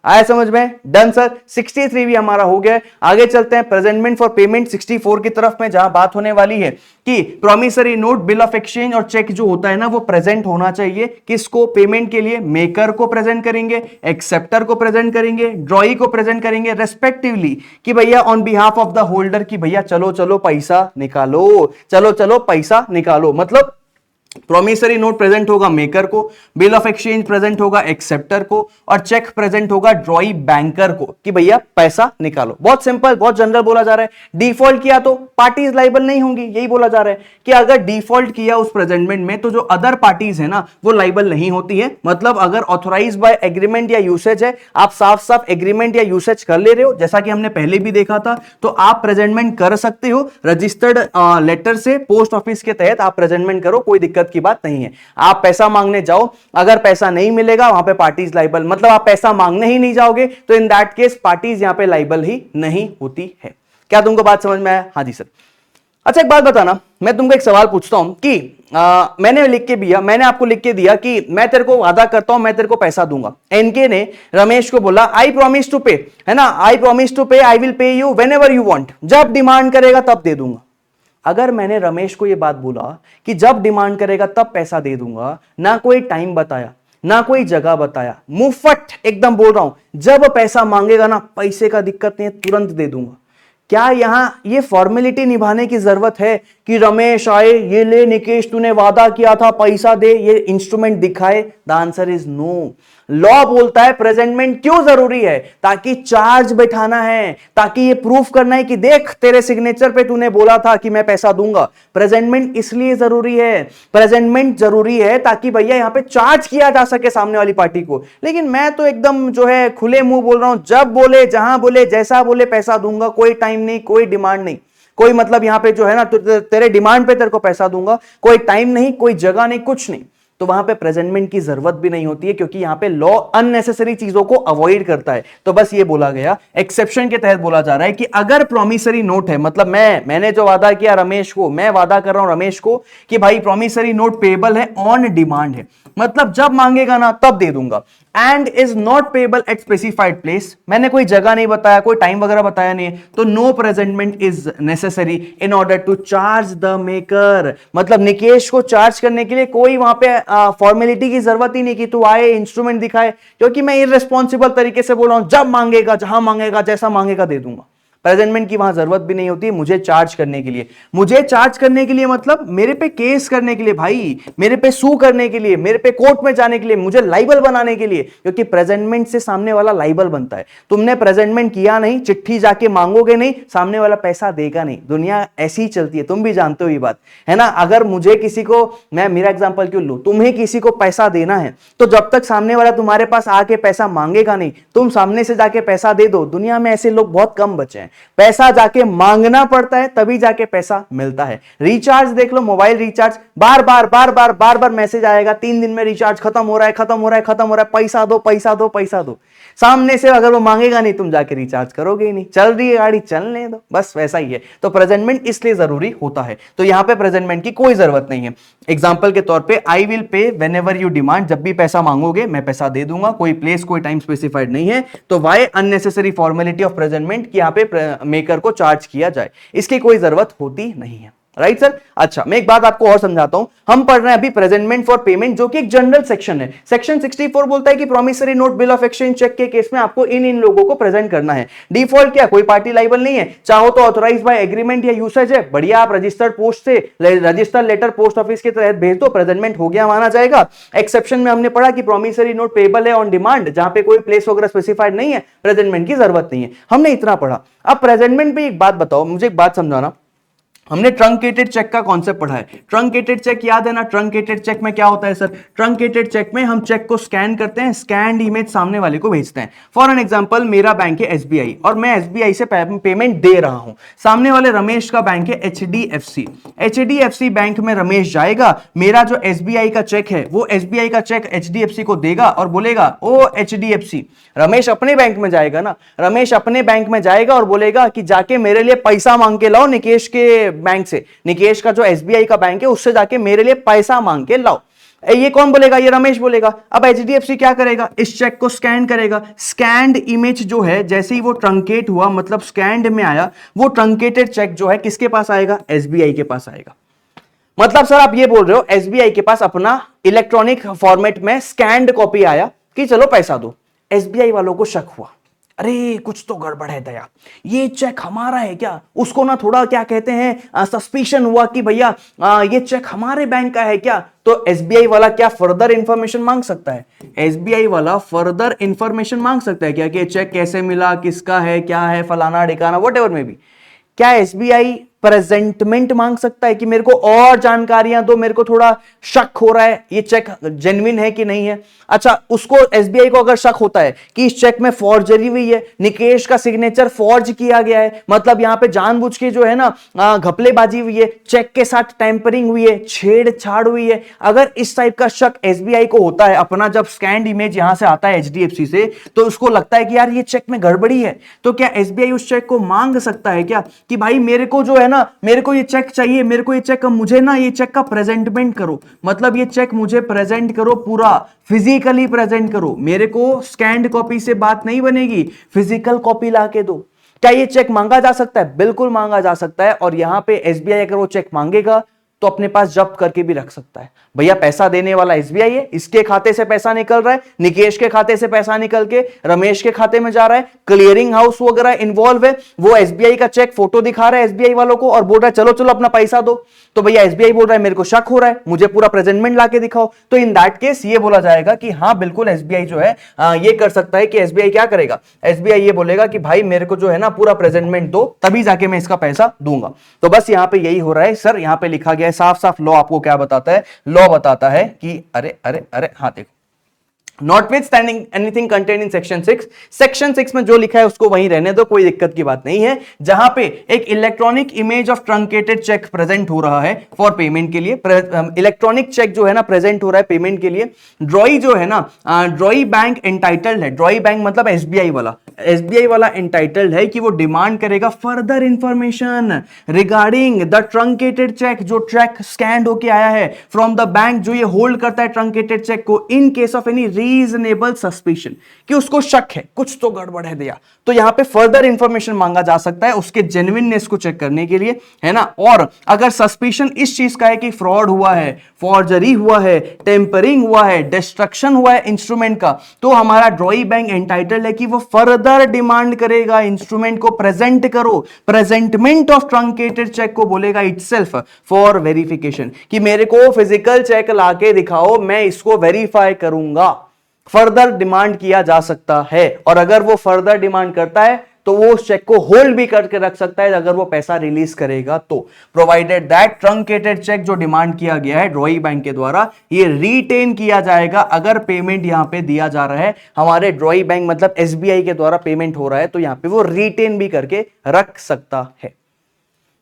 आया समझ में? Done sir. 63 भी हमारा हो गया। आगे चलते हैं प्रेजेंटमेंट फॉर पेमेंट 64 की तरफ में, जहां बात होने वाली है कि promissory note, bill of exchange और चेक जो होता है ना वो प्रेजेंट होना चाहिए। किसको? पेमेंट के लिए मेकर को प्रेजेंट करेंगे, एक्सेप्टर को प्रेजेंट करेंगे, ड्रॉई को प्रेजेंट करेंगे रेस्पेक्टिवली, कि भैया on behalf of the holder, कि भैया चलो चलो पैसा निकालो, चलो चलो पैसा निकालो। मतलब प्रॉमिसरी नोट प्रेजेंट होगा मेकर को, बिल ऑफ एक्सचेंज प्रेजेंट होगा एक्सेप्टर को, और चेक प्रेजेंट होगा ड्रॉई बैंकर को, कि भैया पैसा निकालो। बहुत सिंपल, बहुत जनरल बोला जा रहा है। डिफॉल्ट किया तो पार्टीज लाइबल नहीं होंगी, यही बोला जा रहा है कि अगर डिफॉल्ट किया उस प्रेजेंटमेंट में तो जो अदर पार्टीज है ना वो लाइबल नहीं होती है। मतलब अगर ऑथोराइज बाय एग्रीमेंट या यूसेज है, आप साफ साफ एग्रीमेंट या यूसेज कर ले रहे हो, जैसा कि हमने पहले भी देखा था, तो आप प्रेजेंटमेंट कर सकते हो रजिस्टर्ड लेटर से, पोस्ट ऑफिस के तहत आप प्रेजेंटमेंट करो, कोई दिक्कत की बात नहीं है। आप पैसा मांगने जाओ, अगर पैसा नहीं मिलेगा वहां पे पार्टीज लाइबल, मतलब आप पैसा मांगने ही नहीं जाओगे तो इन दैट केस पार्टीज यहां पे लाइबल ही नहीं होती है। क्या तुमको बात समझ में आया? हाँ जी सर। अच्छा एक बात बताना, मैं तुमको एक सवाल पूछता हूं कि मैंने आपको लिख के दिया कि मैं तेरे को वादा करता हूं मैं तेरे को पैसा दूंगा। एनके ने रमेश को बोला आई प्रॉमिस टू पे, है ना, आई प्रॉमिस टू पे, I will pay you whenever you want, जब डिमांड करेगा तब दे दूंगा। अगर मैंने रमेश को यह बात बोला कि जब डिमांड करेगा तब पैसा दे दूंगा, ना कोई टाइम बताया ना कोई जगह बताया, मुफ्त एकदम बोल रहा हूं, जब पैसा मांगेगा ना पैसे का दिक्कत नहीं है, तुरंत दे दूंगा। क्या यहां ये फॉर्मेलिटी निभाने की जरूरत है कि रमेश आए, ये ले निकेश तूने वादा किया था पैसा दे, ये इंस्ट्रूमेंट दिखाए? The answer is no. Law बोलता है प्रेजेंटमेंट क्यों जरूरी है? ताकि चार्ज बैठाना है, ताकि ये प्रूफ करना है कि देख तेरे सिग्नेचर पे तूने बोला था कि मैं पैसा दूंगा। प्रेजेंटमेंट इसलिए जरूरी है, प्रेजेंटमेंट जरूरी है ताकि भैया यहां पे चार्ज किया जा सके सामने वाली पार्टी को। लेकिन मैं तो एकदम जो है खुले मुंह बोल रहा हूं, जब बोले, जहां बोले, जैसा बोले पैसा दूंगा, कोई टाइम नहीं, कोई डिमांड नहीं, कोई मतलब यहां पे जो है ना तेरे डिमांड पे तेरे को पैसा दूंगा, कोई टाइम नहीं, कोई जगह नहीं, कुछ नहीं। तो वहां पे प्रेजेंटमेंट की जरूरत भी नहीं होती है, क्योंकि यहां पे लॉ अननेसेसरी चीजों को अवॉइड करता है। तो बस ये बोला गया, एक्सेप्शन के तहत बोला जा रहा है कि अगर प्रॉमिसरी नोट है, मतलब मैंने जो वादा किया रमेश को, मैं वादा कर रहा हूं रमेश को कि भाई प्रॉमिसरी नोट पेबल है, ऑन डिमांड है, मतलब जब मांगेगा ना तब दे दूंगा। And is not payable at specified place, मैंने कोई जगह नहीं बताया, कोई टाइम वगैरह बताया नहीं है, तो no presentment is necessary in order to charge the maker. मतलब निकेश को चार्ज करने के लिए कोई वहां पे फॉर्मेलिटी की जरूरत ही नहीं कि तू आए इंस्ट्रूमेंट दिखाए, क्योंकि मैं इररिस्पॉन्सिबल तरीके से बोल रहा हूं, जब मांगेगा जहां मांगेगा जैसा मांगेगा दे दूंगा। प्रेजेंटमेंट की वहां जरूरत भी नहीं होती मुझे चार्ज करने के लिए। मुझे चार्ज करने के लिए मतलब मेरे पे केस करने के लिए भाई, मेरे पे सू करने के लिए, मेरे पे कोर्ट में जाने के लिए, मुझे लाइबल बनाने के लिए, क्योंकि प्रेजेंटमेंट से सामने वाला लाइबल बनता है। तुमने प्रेजेंटमेंट किया नहीं, चिट्ठी जाके मांगोगे नहीं, सामने वाला पैसा देगा नहीं। दुनिया ऐसी ही चलती है, तुम भी जानते हो ये बात, है ना। अगर मुझे किसी को, मैं मेरा एग्जांपल क्यों लूं, तुम्हें किसी को पैसा देना है तो जब तक सामने वाला तुम्हारे पास आके पैसा मांगेगा नहीं, तुम सामने से जाके पैसा दे दो। दुनिया में ऐसे लोग बहुत कम बचे हैं। पैसा जाके मांगना पड़ता है तभी जाके पैसा मिलता है। रिचार्ज देख लो, मोबाइल रिचार्ज, बार बार मैसेज आएगा, 3 दिन में रिचार्ज खत्म हो रहा है, खत्म हो रहा है, खत्म हो रहा है, पैसा दो पैसा दो पैसा दो। सामने से अगर वो मांगेगा नहीं, तुम जाके रिचार्ज करोगे ही नहीं। चल रही है गाड़ी, चलने दो, बस वैसा ही है। तो प्रेजेंटमेंट इसलिए जरूरी होता है। तो यहां पे प्रेजेंटमेंट की कोई जरूरत नहीं है। एग्जांपल के तौर पे I will pay whenever you demand, जब भी पैसा मांगोगे मैं पैसा दे दूंगा। कोई प्लेस कोई टाइम स्पेसिफाइड नहीं है। तो why unnecessary formality of presentment कि यहां पे मेकर को चार्ज किया जाए, इसकी कोई जरूरत होती नहीं है। Right sir. अच्छा, मैं एक बात आपको और समझाता हूं। हम पढ़ रहे हैं अभी प्रेजेंटमेंट फॉर पेमेंट, जो कि एक जनरल सेक्शन है। सेक्शन 64 बोलता है कि promissory note, bill of exchange, cheque के केस में आपको इन लोगों को प्रेजेंट करना है। डिफॉल्ट क्या, कोई पार्टी लाइबल नहीं है। चाहो तो ऑथोराइज बाय एग्रीमेंट या यूसेज है, बढ़िया, आप रजिस्टर्ड पोस्ट से रजिस्टर्ड लेटर पोस्ट ऑफिस के तहत भेज दो, प्रेजेंटमेंट हो गया, माना जाएगा। एक्सेप्शन में हमने पढ़ा कि प्रॉमिसरी नोट पेबल है ऑन डिमांड, जहां पे कोई प्लेस वगैरह स्पेसिफाइड नहीं है, प्रेजेंटमेंट की जरूरत नहीं है। हमने इतना पढ़ा। अब प्रेजेंटमेंट पे एक बात बताओ, मुझे एक बात समझाना। हमने ट्रंकेटेड चेक का कॉन्सेप्ट पढ़ा है। ट्रंकेटेड चेक याद है ना। ट्रंकेटेड चेक में क्या होता है सर, ट्रंकेटेड चेक में हम चेक को स्कैन करते हैं, स्कैन्ड इमेज सामने वाले को भेजते हैं। फॉर एन एग्जांपल, मेरा बैंक है एसबीआई और मैं एसबीआई से पेमेंट दे रहा हूं। सामने वाले रमेश का बैंक है एचडीएफसी। एचडीएफसी बैंक में रमेश जाएगा, मेरा जो एसबीआई का चेक है वो एसबीआई का चेक एचडीएफसी को देगा और बोलेगा ओ एचडीएफसी। रमेश अपने बैंक में जाएगा ना, रमेश अपने बैंक में जाएगा और बोलेगा कि जाके मेरे लिए पैसा मांग के लाओ निकेश के बैंक से, निकेश का जो एसबीआई का बैंक है उससे जाके मेरे लिए पैसा मांग के लाओ। ये कौन बोलेगा, ये रमेश बोलेगा। अब एचडीएफसी क्या करेगा, इस चेक को स्कैन करेगा। स्कैन्ड इमेज जो है, जैसे ही वो ट्रंकेट हुआ, मतलब स्कैन्ड में आया, वो ट्रंकेटेड चेक जो है किसके पास आएगा, एसबीआई के पास आएगा। मतलब सर आप ये बोल रहे हो एसबीआई के पास अपना इलेक्ट्रॉनिक फॉर्मेट में स्कैन्ड कॉपी आया कि चलो पैसा दो। एसबीआई वालों को शक हुआ, अरे कुछ तो गड़बड़ है दया, ये चेक हमारा है क्या। उसको ना थोड़ा क्या कहते हैं सस्पिशन हुआ कि भैया ये चेक हमारे बैंक का है क्या। तो एसबीआई वाला क्या फर्दर इंफॉर्मेशन मांग सकता है, एसबीआई वाला फर्दर इंफॉर्मेशन मांग सकता है क्या, कि चेक कैसे मिला, किसका है, क्या है, फलाना ढिकाना, व्हाटएवर में भी। क्या एसबीआई प्रेजेंटमेंट मांग सकता है कि मेरे को और जानकारियां दो, मेरे को थोड़ा शक हो रहा है ये चेक जेन्युइन है कि नहीं है। अच्छा, उसको एसबीआई को अगर शक होता है कि इस चेक में फॉर्जरी हुई है, निकेश का सिग्नेचर फॉर्ज किया गया है, मतलब यहां पे जानबूझ के जो है ना घपलेबाजी हुई है, चेक के साथ टेम्परिंग हुई है, छेड़छाड़ हुई है, अगर इस टाइप का शक एसबीआई को होता है, अपना जब स्कैन्ड इमेज यहां से आता है एचडीएफसी से, तो उसको लगता है कि यार ये चेक में गड़बड़ी है, तो क्या एसबीआई उस चेक को मांग सकता है क्या कि भाई मेरे को जो है ना, मेरे को ये चेक चाहिए, मेरे को ये चेक, मुझे ना ये चेक का प्रेजेंटमेंट करो, मतलब ये चेक मुझे प्रेजेंट करो, पूरा फिजिकली प्रेजेंट करो, मेरे को स्कैन्ड कॉपी से बात नहीं बनेगी, फिजिकल कॉपी लाके दो। क्या ये चेक मांगा जा सकता है, बिल्कुल मांगा जा सकता है। और यहां पे एसबीआई अगर वो चेक मांगेगा तो अपने पास जब्त करके भी रख सकता है। भैया पैसा देने वाला एसबीआई है, इसके खाते से पैसा निकल रहा है, निकेश के खाते से पैसा निकल के रमेश के खाते में जा रहा है, क्लियरिंग हाउस वगैरह इन्वॉल्व है, वो एसबीआई का चेक फोटो दिखा रहा है एसबीआई वालों को और बोल रहा है चलो चलो अपना पैसा दो। तो भैया एसबीआई बोल रहा है मेरे को शक हो रहा है, मुझे पूरा प्रेजेंटमेंट लाके दिखाओ। तो इन दैट केस ये बोला जाएगा कि हाँ बिल्कुल एसबीआई जो है ये कर सकता है। कि एसबीआई क्या करेगा, एसबीआई ये बोलेगा कि भाई मेरे को जो है ना पूरा प्रेजेंटमेंट दो, तभी जाके मैं इसका पैसा दूंगा। तो बस यहां पे यही हो रहा है सर, यहां पे लिखा गया है साफ साफ, लॉ आपको क्या बताता है, लॉ बताता है कि अरे अरे अरे हाँ देखो, Notwithstanding anything contained in section 6, section 6 में जो लिखा है उसको वहीं रहने दो, कोई दिक्कत की बात नहीं है। जहां पे एक electronic image of truncated check present हो रहा है फॉर पेमेंट के लिए, इलेक्ट्रॉनिक चेक जो है ना प्रेजेंट हो रहा है पेमेंट के लिए। ड्रॉई जो है ना, ड्रॉई बैंक एंटाइटल्ड है, ड्रॉई बैंक मतलब एसबीआई वाला, एसबीआई वाला एंटाइटल्ड है कि वो डिमांड करेगा further information regarding the truncated check, जो चेक स्कैन्ड होके आया है फ्रॉम द बैंक, जो ये होल्ड करता है ट्रंकेटेड चेक को, in case of any reasonable suspicion, कि उसको शक है कुछ तो गड़बड़ है दिया, तो यहां पे फर्दर इंफॉर्मेशन मांगा जा सकता है उसके जेन्युइननेस को चेक करने के लिए, है ना। और अगर सस्पिशन इस चीज का है कि फ्रॉड हुआ है, फॉर्जरी हुआ है, टेम्परिंग हुआ है, डिस्ट्रक्शन हुआ है इंस्ट्रूमेंट का, तो हमारा ड्रॉई बैंक एंटाइटल्ड है कि वो फर्दर डिमांड करेगा इंस्ट्रूमेंट को प्रेजेंट करो, प्रेजेंटमेंट ऑफ ट्रंकेटेड चेक को बोलेगा इटसेल्फ फॉर वेरिफिकेशन, कि मेरे को फिजिकल चेक लाके दिखाओ, मैं इसको वेरीफाई करूंगा। फर्दर डिमांड किया जा सकता है, और अगर वो फर्दर डिमांड करता है तो वो उस चेक को होल्ड भी करके रख सकता है अगर वो पैसा रिलीज करेगा तो, प्रोवाइडेड दैट ट्रंकेटेड चेक जो डिमांड किया गया है ड्रॉई बैंक के द्वारा, ये रिटेन किया जाएगा अगर पेमेंट यहां पे दिया जा रहा है हमारे ड्रॉई बैंक मतलब एसबीआई के द्वारा पेमेंट हो रहा है, तो यहां पे वो रिटेन भी करके रख सकता है।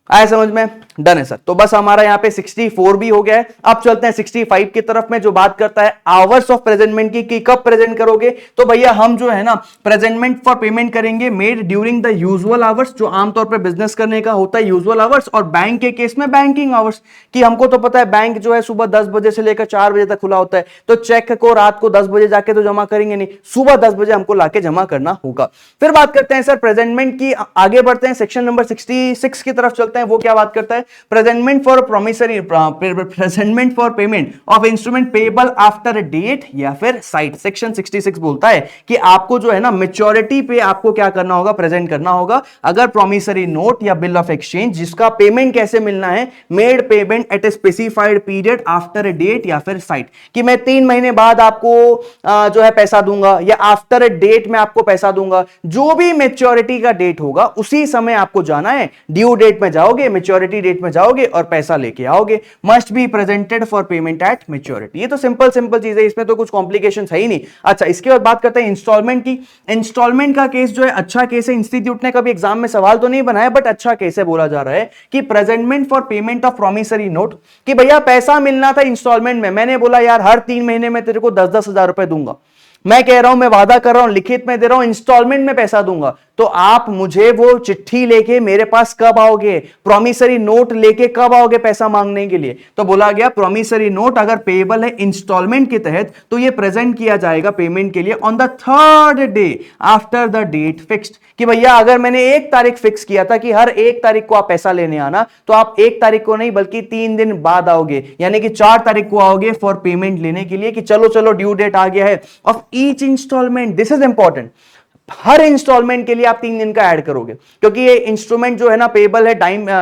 आया समझ में? डन है सर। तो बस हमारा यहाँ पे 64 भी हो गया है। अब चलते हैं 65 की तरफ में, जो बात करता है आवर्स ऑफ प्रेजेंटमेंट की, कि कब प्रेजेंट करोगे। तो भैया हम जो है ना प्रेजेंटमेंट फॉर पेमेंट करेंगे made during the usual hours, जो आमतौर पर बिजनेस करने का होता है यूजुअल आवर्स, और बैंक के केस में बैंकिंग आवर्स, कि हमको तो पता है बैंक जो है सुबह 10 बजे से लेकर 4 बजे तक खुला होता है, तो चेक को रात को 10 बजे जाके तो जमा करेंगे नहीं, सुबह 10 बजे हमको लाके जमा करना होगा। फिर बात करते हैं सर प्रेजेंटमेंट की, आगे बढ़ते हैं सेक्शन नंबर 66 की तरफ चलते हैं। वो क्या बात करता है? Presentment for promissory, presentment for payment of instrument payable after date या फिर साइट। सेक्शन 66 बोलता है कि आपको जो है ना मेच्योरिटी पे आपको क्या करना होगा, प्रेजेंट करना होगा। अगर प्रोमिसरी नोट या बिल ऑफ एक्सचेंज जिसका पेमेंट कैसे मिलना है, made payment at a specified period after a date या फिर साइट, कि मैं 3 महीने बाद आपको जो है पैसा दूंगा या आफ्टर ए डेट में आपको पैसा दूंगा, जो भी मेच्योरिटी का डेट होगा उसी समय आपको जाना है, ड्यू डेट में जाओगे, मेच्योरिटी डेट में जाओगे और पैसा लेके आओगे। Must be presented for payment eight maturity. ये तो सिंपल चीज है, इसमें तो कुछ कॉम्प्लिकेशन है ही नहीं। अच्छा, इसके बाद बात करते हैं इंस्टॉलमेंट की। इंस्टॉलमेंट का केस जो है अच्छा केस है, इंस्टीट्यूट ने कभी एग्जाम में सवाल तो नहीं बनाया बट अच्छा केस है। बोला जा रहा है कि presentment for payment of promissory note, कि भैया पैसा मिलना था इंस्टॉलमेंट में, मैंने बोला यार हर 3 महीने में तेरे को 10-10 हजार रुपए दूंगा, मैं कह रहा हूं, मैं वादा कर रहा हूं, लिखित में दे रहा हूं, इंस्टॉलमेंट में पैसा दूंगा, तो आप मुझे वो चिट्ठी लेके मेरे पास कब आओगे, प्रॉमिसरी नोट लेके कब आओगे पैसा मांगने के लिए। तो बोला गया प्रॉमिसरी नोट अगर पेएबल है इंस्टॉलमेंट के तहत तो ये प्रेजेंट किया जाएगा पेमेंट के लिए on the 3rd day after the date fixed, कि भैया अगर मैंने 1 तारीख फिक्स किया था कि हर 1 तारीख को आप पैसा लेने आना, तो आप 1 तारीख को नहीं बल्कि 3 दिन बाद आओगे, यानी कि 4 तारीख को आओगे फॉर पेमेंट लेने के लिए, कि चलो चलो ड्यू डेट आ गया है of each instalment. This is important, हर इंस्टॉलमेंट के लिए आप 3 दिन का ऐड करोगे, क्योंकि ये इंस्ट्रूमेंट जो है ना पेएबल है,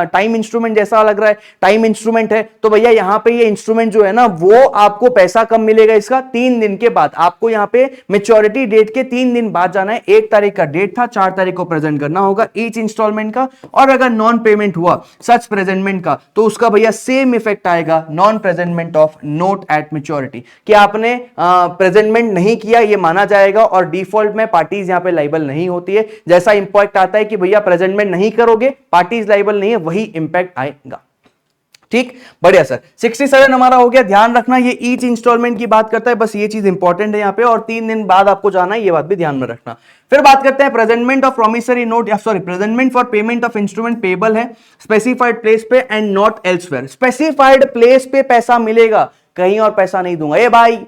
टाइम इंस्ट्रूमेंट जैसा लग रहा है, टाइम इंस्ट्रूमेंट है, तो भैया यहां पे ये इंस्ट्रूमेंट जो है ना वो आपको पैसा कब मिलेगा, इसका 3 दिन के बाद। आपको यहां पे मेच्योरिटी डेट के 3 दिन बाद जाना है। 1 तारीख का डेट था, 4 तारीख को प्रेजेंट करना होगा ईच इंस्टॉलमेंट का, और अगर नॉन पेमेंट हुआ सच प्रेजेंटमेंट का तो उसका भैया सेम इफेक्ट आएगा, non presentment of note eight maturity, कि आपने प्रेजेंटमेंट नहीं किया ये माना जाएगा, और डिफॉल्ट में पार्टीज यहां पे लाइबल नहीं होती है। जैसा इंपैक्ट आता है कि भैया प्रेजेंटमेंट नहीं करोगे पार्टीज लाइबल नहीं है, वही इंपैक्ट आएगा। ठीक, बढ़िया सर। 67 हमारा हो गया। ध्यान रखना ये ईच इंस्टॉलमेंट की बात करता है, बस ये चीज इंपॉर्टेंट है यहां पे, और 3 दिन बाद आपको जाना है, ये बात भी ध्यान में रखना। फिर बात करते हैं प्रेजेंटमेंट ऑफ प्रोमिसरी नोट, या sorry presentment for payment of instrument payable है स्पेसिफाइड प्लेस पे and not elsewhere. Specified place पे पैसा मिलेगा, कहीं और पैसा नहीं दूंगा। ए भाई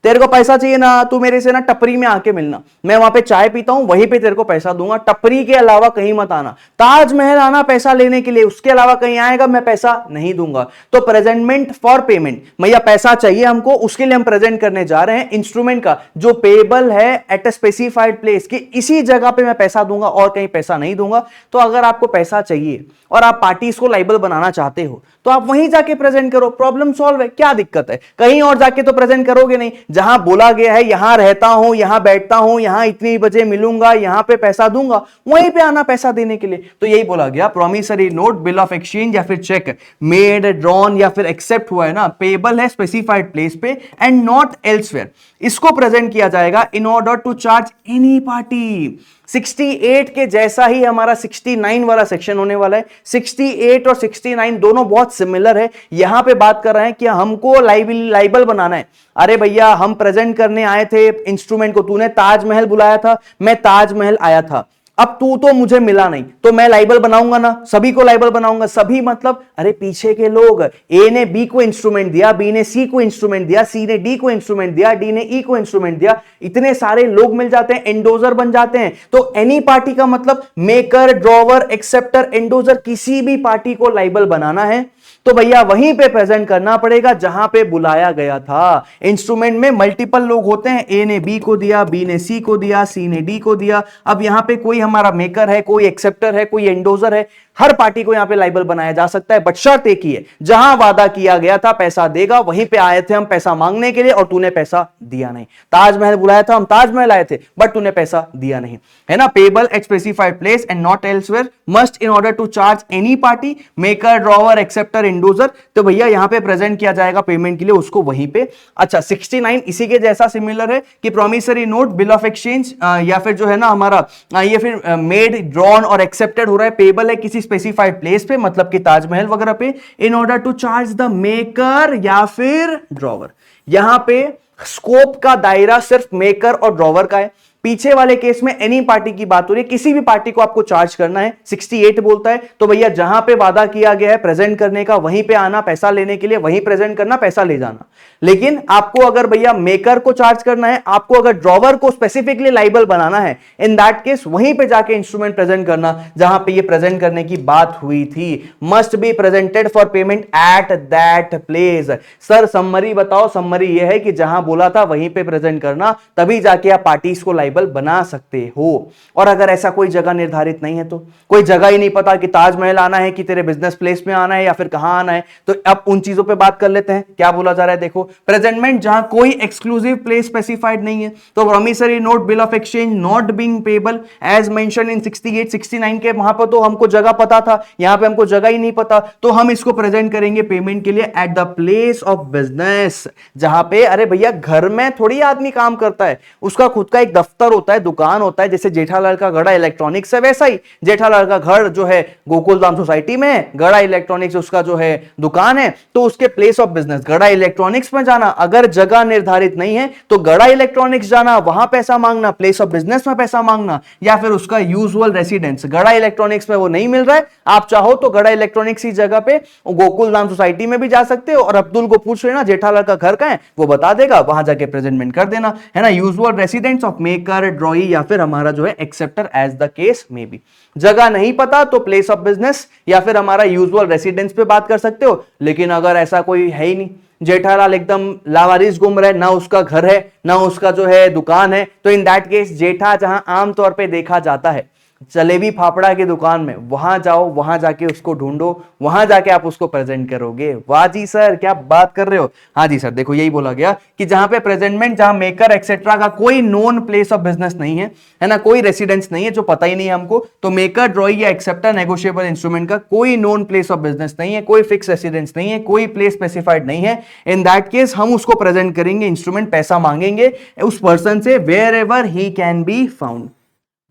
तेरे को पैसा चाहिए ना, तू मेरे से ना टपरी में आके मिलना, मैं वहां पे चाय पीता हूं वहीं पे तेरे को पैसा दूंगा, टपरी के अलावा कहीं मत आना। ताजमहल आना पैसा लेने के लिए, उसके अलावा कहीं आएगा मैं पैसा नहीं दूंगा। तो प्रेजेंटमेंट फॉर पेमेंट, भैया पैसा चाहिए हमको, उसके लिए हम प्रेजेंट करने जा रहे हैं इंस्ट्रूमेंट का जो पेएबल है एट ए स्पेसिफाइड प्लेस, कि इसी जगह पे मैं पैसा दूंगा और कहीं पैसा नहीं दूंगा। तो अगर आपको पैसा चाहिए और आप पार्टीज को लाइबल बनाना चाहते हो तो आप वहीं जाके प्रेजेंट करो, प्रॉब्लम सॉल्व है। क्या दिक्कत है? कहीं और जाके तो प्रेजेंट करोगे नहीं, जहां बोला गया है यहां रहता हूं, यहां बैठता हूं, यहां इतनी बजे मिलूंगा, यहां पे पैसा दूंगा, वहीं पे आना पैसा देने के लिए। तो यही बोला गया promissory note, bill of exchange या फिर चेक मेड, ड्रॉन या फिर एक्सेप्ट हुआ है ना, पेएबल है स्पेसिफाइड प्लेस पे एंड नॉट एल्सवेयर, इसको प्रेजेंट किया जाएगा in order to charge any party. 68 के जैसा ही हमारा 69 वाला सेक्शन होने वाला है। 68 और 69 दोनों बहुत सिमिलर है। यहां पे बात कर रहे हैं कि हमको लाइबल बनाना है। अरे भैया हम प्रेजेंट करने आए थे इंस्ट्रूमेंट को, तूने ताजमहल बुलाया था, मैं ताजमहल आया था, अब तू तो मुझे मिला नहीं तो मैं लाइबल बनाऊंगा ना, सभी को लाइबल बनाऊंगा। सभी मतलब अरे पीछे के लोग, ए ने बी को इंस्ट्रूमेंट दिया, बी ने सी को इंस्ट्रूमेंट दिया, सी ने डी को इंस्ट्रूमेंट दिया, डी ने ई को इंस्ट्रूमेंट दिया, इतने सारे लोग मिल जाते हैं, एंडोजर बन जाते हैं। तो एनी पार्टी का मतलब मेकर, ड्रॉवर, एक्सेप्टर, एंडोजर, किसी भी पार्टी को लाइबल बनाना है तो भैया वहीं पे प्रेजेंट करना पड़ेगा जहां पे बुलाया गया था। इंस्ट्रूमेंट में मल्टीपल लोग होते हैं, ए ने बी को दिया, बी ने सी को दिया, सी ने डी को दिया। अब यहां पे कोई हमारा मेकर है, कोई एक्सेप्टर है, कोई एंडोजर है, हर पार्टी को यहां पे लाइबल बनाया जा सकता है, बट शर्त एक ही है, जहां वादा किया गया था पैसा देगा, वहीं पे आए थे हम पैसा मांगने के लिए और तूने पैसा दिया नहीं। ताजमहल बुलाया था, हम ताजमहल आए थे, बट तूने पैसा दिया नहीं, है ना। Payable at specified place and not elsewhere must in order to charge any party, maker, drawer, acceptor, endorser. तो भैया यहां पे प्रेजेंट किया जाएगा पेमेंट के लिए उसको वहीं पे। अच्छा 69 इसी के जैसा सिमिलर है कि promissory note, bill of exchange या फिर जो है ना हमारा ये फिर मेड, ड्रॉन और एक्सेप्टेड हो रहा है, पेबल है किसी स्पेसिफाइड प्लेस पे, मतलब कि ताजमहल वगैरह पे, in order to charge the maker या फिर ड्रॉवर। यहां पे स्कोप का दायरा सिर्फ मेकर और ड्रॉवर का है। पीछे वाले केस में एनी पार्टी की बात हो रही है, किसी भी पार्टी को आपको चार्ज करना है, 68 बोलता है। तो भैया जहां पे वादा किया गया है प्रेजेंट करने का, वहीं पे आना, पैसा लेने के लिए वहीं प्रेजेंट करना, पैसा ले जाना। लेकिन आपको अगर भैया मेकर को चार्ज करना है, आपको अगर ड्रॉवर को स्पेसिफिकली लाइबल बनाना है, इन दैट केस वहीं पे जाके इंस्ट्रूमेंट प्रेजेंट करना जहां पे ये प्रेजेंट करने की बात हुई थी। Must be presented for payment at that place. Sir summary बताओ, समरी ये है कि जहां बोला था वहीं पे प्रेजेंट करना, तभी जाके आप पार्टीज को लाइबल बना सकते हो। और अगर ऐसा कोई जगह निर्धारित नहीं है, तो कोई जगह ही नहीं पता कि ताजमहल आना है कि तेरे बिजनेस प्लेस में आना है या फिर कहां आना है, तो अब उन चीजों पे बात कर लेते हैं। क्या बोला जा रहा है देखो, प्रेजेंटमेंट जहां कोई एक्सक्लूसिव प्लेस स्पेसिफाइड नहीं है, तो promissory note, bill of exchange not being payable as mention in 68 69 के, वहां पर तो हमको जगह पता था, यहां पे हमको जगह ही नहीं पता, तो हम इसको प्रेजेंट करेंगे पेमेंट के लिए at the place of business. जहां पे अरे भैया घर में थोड़ी आदमी काम करता है, उसका खुद का एक दफ्तर होता है, दुकान होता है। जैसे जेठालाल का गड़ा इलेक्ट्रॉनिक्स है, वैसा ही जेठालाल का घर जो है गोकुलधाम सोसाइटी में है, गड़ा इलेक्ट्रॉनिक्स उसका जो है दुकान है, तो उसके प्लेस ऑफ बिजनेस गड़ा इलेक्ट्रॉनिक्स में जाना। अगर जगह निर्धारित नहीं है तो गड़ा इलेक्ट्रॉनिक्स जाना, वहां पैसा मांगना, प्लेस ऑफ बिजनेस में पैसा मांगना, या फिर उसका यूजुअल रेसिडेंस गड़ा इलेक्ट्रॉनिक्स में वो नहीं मिल रहा है, आप चाहो तो गड़ा इलेक्ट्रॉनिक्स की जगह पे गोकुलधाम सोसाइटी में भी जा सकते हो, और अब्दुल को पूछ लेना जेठालाल का घर कहां है, वो बता देगा, वहां जाके प्रेजेंटमेंट कर देना, है ना। यूजुअल रेसिडेंस ऑफ मेकर, ड्रॉई या फिर हमारा जो है एक्सेप्टर एज द केस में बी। जगह नहीं पता तो प्लेस ऑफ बिजनेस या फिर हमारा यूजुअल रेसिडेंस पे बात कर सकते हो। लेकिन अगर ऐसा कोई है ही नहीं, जेठालाल एकदम लावारिस घूम रहा है, ना उसका घर है ना उसका जो है दुकान है, तो इन दैट केस जेठा जहां आमतौर पे देखा जाता है जलेबी फाफड़ा की दुकान में, वहां जाओ, वहां जाके उसको ढूंढो, वहां जाके आप उसको प्रेजेंट करोगे। वाह जी सर क्या बात कर रहे हो। हाँ जी सर, देखो यही बोला गया कि जहां पे प्रेजेंटमेंट, जहां मेकर एक्सेट्रा का कोई नोन प्लेस ऑफ बिजनेस नहीं है ना, कोई रेसिडेंस नहीं है जो पता ही नहीं है हमको, तो मेकर, ड्रॉई या एक्सेप्टर नेगोशिएबल इंस्ट्रूमेंट का कोई नोन प्लेस ऑफ बिजनेस नहीं है, कोई फिक्स रेसिडेंस नहीं है, कोई प्लेस स्पेसिफाइड नहीं है। इन दैट केस हम उसको प्रेजेंट करेंगे, इंस्ट्रूमेंट पैसा मांगेंगे उस पर्सन से wherever he can be found.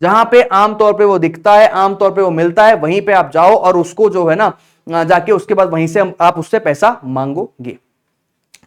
जहां पे आमतौर पे वो दिखता है, आमतौर पे वो मिलता है, वहीं पे आप जाओ और उसको जो है ना जाके उसके बाद वहीं से आप उससे पैसा मांगोगे।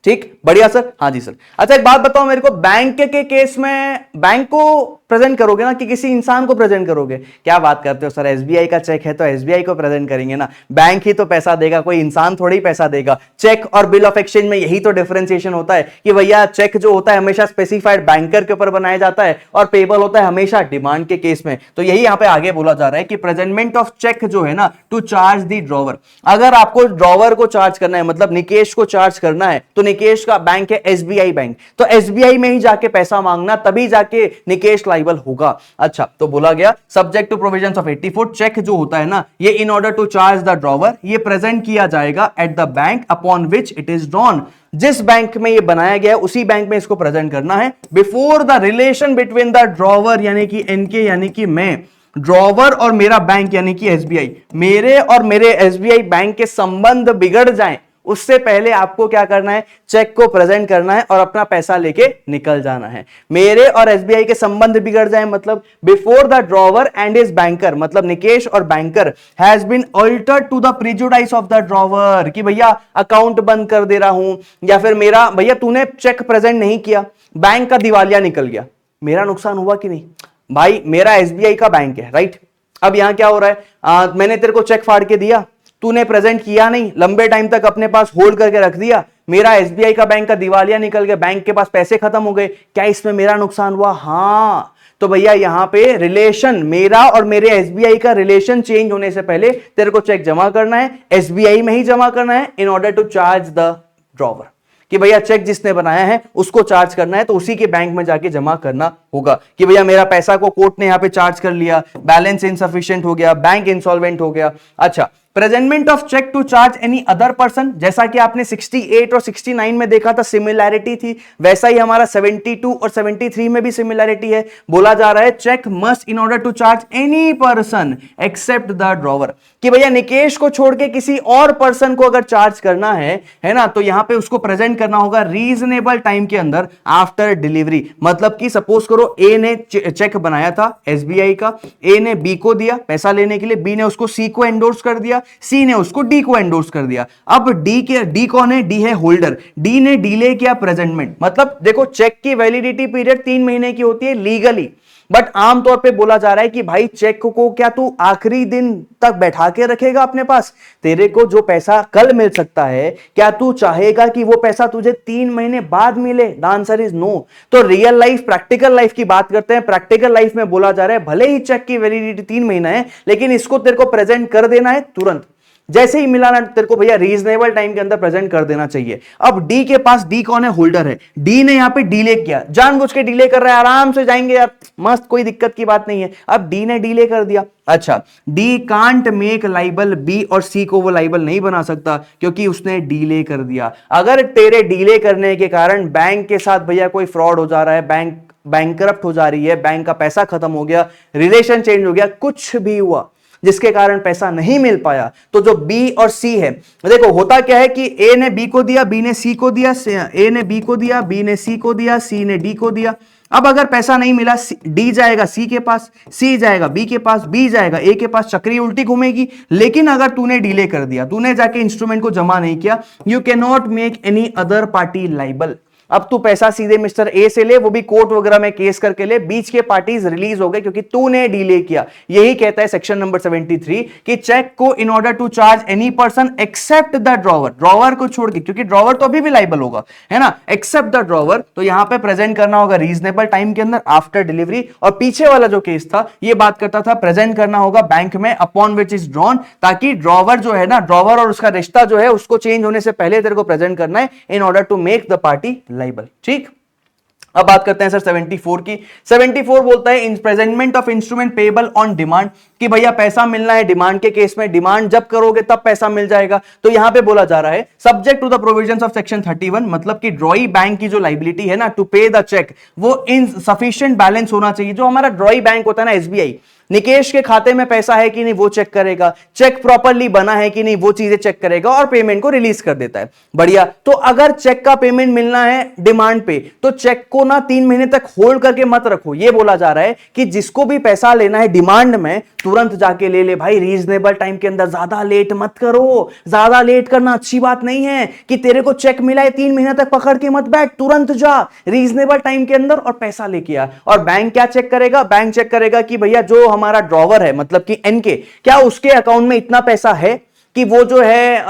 ठीक, बढ़िया सर। हाँ जी सर। अच्छा एक बात बताओ मेरे को, बैंक के केस में बैंक को प्रेजेंट करोगे ना कि किसी इंसान को प्रेजेंट करोगे? क्या बात करते हो सर, एसबीआई का चेक है तो एसबीआई को प्रेजेंट करेंगे ना, बैंक ही तो पैसा देगा, कोई इंसान थोड़ी पैसा देगा। चेक और बिल ऑफ एक्सचेंज में यही तो डिफरेंशिएशन होता है कि भैया चेक जो होता है हमेशा स्पेसिफाइड बैंकर के ऊपर बनाया जाता है और पेबल होता है हमेशा डिमांड के केस में। तो यही यहां पे आगे बोला जा रहा है कि प्रेजेंटमेंट ऑफ चेक जो है ना टू चार्ज दी ड्रॉवर। अगर आपको ड्रॉवर को चार्ज करना है, मतलब निकेश को चार्ज करना है, तो निकेश का बैंक है एसबीआई बैंक, तो एसबीआई में ही जाके पैसा मांगना, तभी जाके निकेश लाइबल होगा। अच्छा, तो बोला गया subject to provisions of 84, cheque जो होता है ना ये in order to charge the drawer, ये प्रेजेंट किया जाएगा at the bank upon which it is drawn. जिस बैंक में ये बनाया गया है उसी बैंक में इसको प्रेजेंट करना है before the relation between the drawer यानी कि एनके यानी कि मैं, ड्रॉवर और मेरा बैंक यानी कि एसबीआई, मेरे और मेरे एसबीआई बैंक के संबंध बिगड़ जाएं उससे पहले आपको क्या करना है, चेक को प्रेजेंट करना है और अपना पैसा लेके निकल जाना है। मेरे और एसबीआई के संबंध बिगड़ जाए मतलब before the drawer and his banker, मतलब निकेश और banker has been altered to the prejudice of the drawer, कि भैया अकाउंट बंद कर दे रहा हूं, या फिर मेरा भैया तूने चेक प्रेजेंट नहीं किया, बैंक का दिवालिया निकल गया, मेरा नुकसान हुआ कि नहीं? भाई मेरा एसबीआई का बैंक है, राइट। अब यहां क्या हो रहा है, मैंने तेरे को चेक फाड़ के दिया, तूने प्रेजेंट किया नहीं, लंबे टाइम तक अपने पास होल्ड करके रख दिया, मेरा एसबीआई का बैंक का दिवालिया निकल गया, बैंक के पास पैसे खत्म हो गए, क्या इसमें मेरा नुकसान हुआ? हां। तो भैया यहां पे रिलेशन, मेरा और मेरे एसबीआई का रिलेशन चेंज होने से पहले तेरे को चेक जमा करना है, एसबीआई में ही जमा करना है, in order to charge the drawer. कि भैया चेक जिसने बनाया है उसको चार्ज करना है, तो उसी के बैंक में जाके जमा करना होगा। कि भैया मेरा पैसा को कोर्ट ने यहां पे चार्ज कर लिया, बैलेंस इनसफिशिएंट हो गया, बैंक इंसॉल्वेंट हो गया। अच्छा, presentment of cheque to charge any other person, जैसा कि आपने 68 और 69 में देखा था सिमिलैरिटी थी, वैसा ही हमारा 72 और 73 में भी सिमिलैरिटी है। बोला जा रहा है cheque must in order to charge any person except the drawer. कि भैया निकेश को छोड़ के किसी और पर्सन को अगर चार्ज करना है ना, तो यहां पे उसको प्रेजेंट करना होगा रीजनेबल टाइम के अंदर आफ्टर डिलीवरी। मतलब कि सपोज करो ए ने चेक बनाया था एसबीआई का, ए ने बी को दिया पैसा लेने के लिए, बी ने उसको सी को एंडोर्स कर दिया, सी ने उसको डी को एंडोर्स कर दिया। अब डी कौन है? डी है होल्डर। डी ने डिले किया प्रेजेंटमेंट, मतलब देखो चेक की वैलिडिटी पीरियड 3 महीने की होती है लीगली, बट आमतौर पे बोला जा रहा है कि भाई चेक को क्या तू आखिरी दिन तक बैठा के रखेगा अपने पास? तेरे को जो पैसा कल मिल सकता है, क्या तू चाहेगा कि वो पैसा तुझे 3 महीने बाद मिले? The answer is no. तो रियल लाइफ, प्रैक्टिकल लाइफ की बात करते हैं। प्रैक्टिकल लाइफ में बोला जा रहा है भले ही चेक की वैलिडिटी 3 महीना है, लेकिन इसको तेरे को प्रेजेंट कर देना है तुरंत, जैसे ही मिला ना तेरे को भैया रीजनेबल टाइम के अंदर प्रेजेंट कर देना चाहिए। अब डी के पास, डी कौन है? होल्डर है। डी ने यहां पे डिले किया, जानबूझ के डिले कर रहा है, आराम से जाएंगे यार, मस्त, कोई दिक्कत की बात नहीं है। अब डी ने डिले कर दिया। अच्छा, D can't make liable B और सी को वो लाइबल नहीं बना सकता क्योंकि उसने डिले कर दिया। अगर तेरे डिले करने के कारण बैंक के साथ भैया कोई फ्रॉड हो जा रहा है, बैंक बैंकरप्ट हो जा रही है, बैंक का पैसा खत्म हो गया, रिलेशन चेंज हो गया, कुछ भी हुआ जिसके कारण पैसा नहीं मिल पाया, तो जो बी और सी है, देखो होता क्या है कि ए ने बी को दिया, बी ने सी को दिया, ए ने बी को दिया, बी ने सी को दिया, सी ने डी को दिया। अब अगर पैसा नहीं मिला, डी जाएगा सी के पास, सी जाएगा बी के पास, बी जाएगा ए के पास, चक्री उल्टी घूमेगी। लेकिन अगर तूने डिले कर दिया, तूने जाके इंस्ट्रूमेंट को जमा नहीं किया, you can not make any other party liable. अब तू पैसा सीधे मिस्टर ए से ले, वो भी कोर्ट वगैरह में केस करके ले, बीच के पार्टीज रिलीज हो गए क्योंकि तूने डिले किया। यही कहता है सेक्शन नंबर 73 कि चेक को in order to charge any person except the drawer, drawer को छोड़ के, क्योंकि ड्रॉवर तो अभी भी लाइबल होगा, है ना, एक्सेप्ट द ड्रॉवर। तो यहां पे प्रेजेंट करना होगा रीजनेबल टाइम के अंदर आफ्टर डिलीवरी। और पीछे वाला जो केस था ये बात करता था प्रेजेंट करना होगा बैंक में अपॉन विच इज ड्रॉन, ताकि ड्रॉवर जो है ना, ड्रॉवर और उसका रिश्ता जो है उसको चेंज होने से पहले तेरे को प्रेजेंट करना है in order to make the party liable. ठीक, अब बात करते हैं सर 74 की। 74 बोलता है in presentment of instrument payable on demand, कि भैया पैसा मिलना है डिमांड के केस में, डिमांड जब करोगे तब पैसा मिल जाएगा। तो यहां पे बोला जा रहा है subject to the provisions of section 31, मतलब कि ड्रॉई बैंक की जो लाइबिलिटी है ना टू पे द चेक, वो इनसफिशिएंट बैलेंस होना चाहिए। जो हमारा ड्रॉई बैंक होता है ना एसबीआई, निकेश के खाते में पैसा है कि नहीं वो चेक करेगा, चेक प्रॉपर्ली बना है कि नहीं वो चीजें चेक करेगा और पेमेंट को रिलीज कर देता है। बढ़िया। तो अगर चेक का पेमेंट मिलना है डिमांड पे, तो चेक को ना 3 महीने तक होल्ड करके मत रखो। ये बोला जा रहा है कि जिसको भी पैसा लेना है डिमांड में, तुरंत जाके ले ले भाई, रीजनेबल टाइम के अंदर, ज्यादा लेट मत करो। ज्यादा लेट करना अच्छी बात नहीं है कि तेरे को चेक मिला है 3 महीने तक पकड़ के मत बैठ, तुरंत जा रीजनेबल टाइम के अंदर और पैसा लेके आ। और बैंक क्या चेक करेगा? बैंक चेक करेगा कि भैया जो हमारा ड्रॉवर है, मतलब कि एनके, क्या उसके अकाउंट में इतना पैसा है कि वो जो है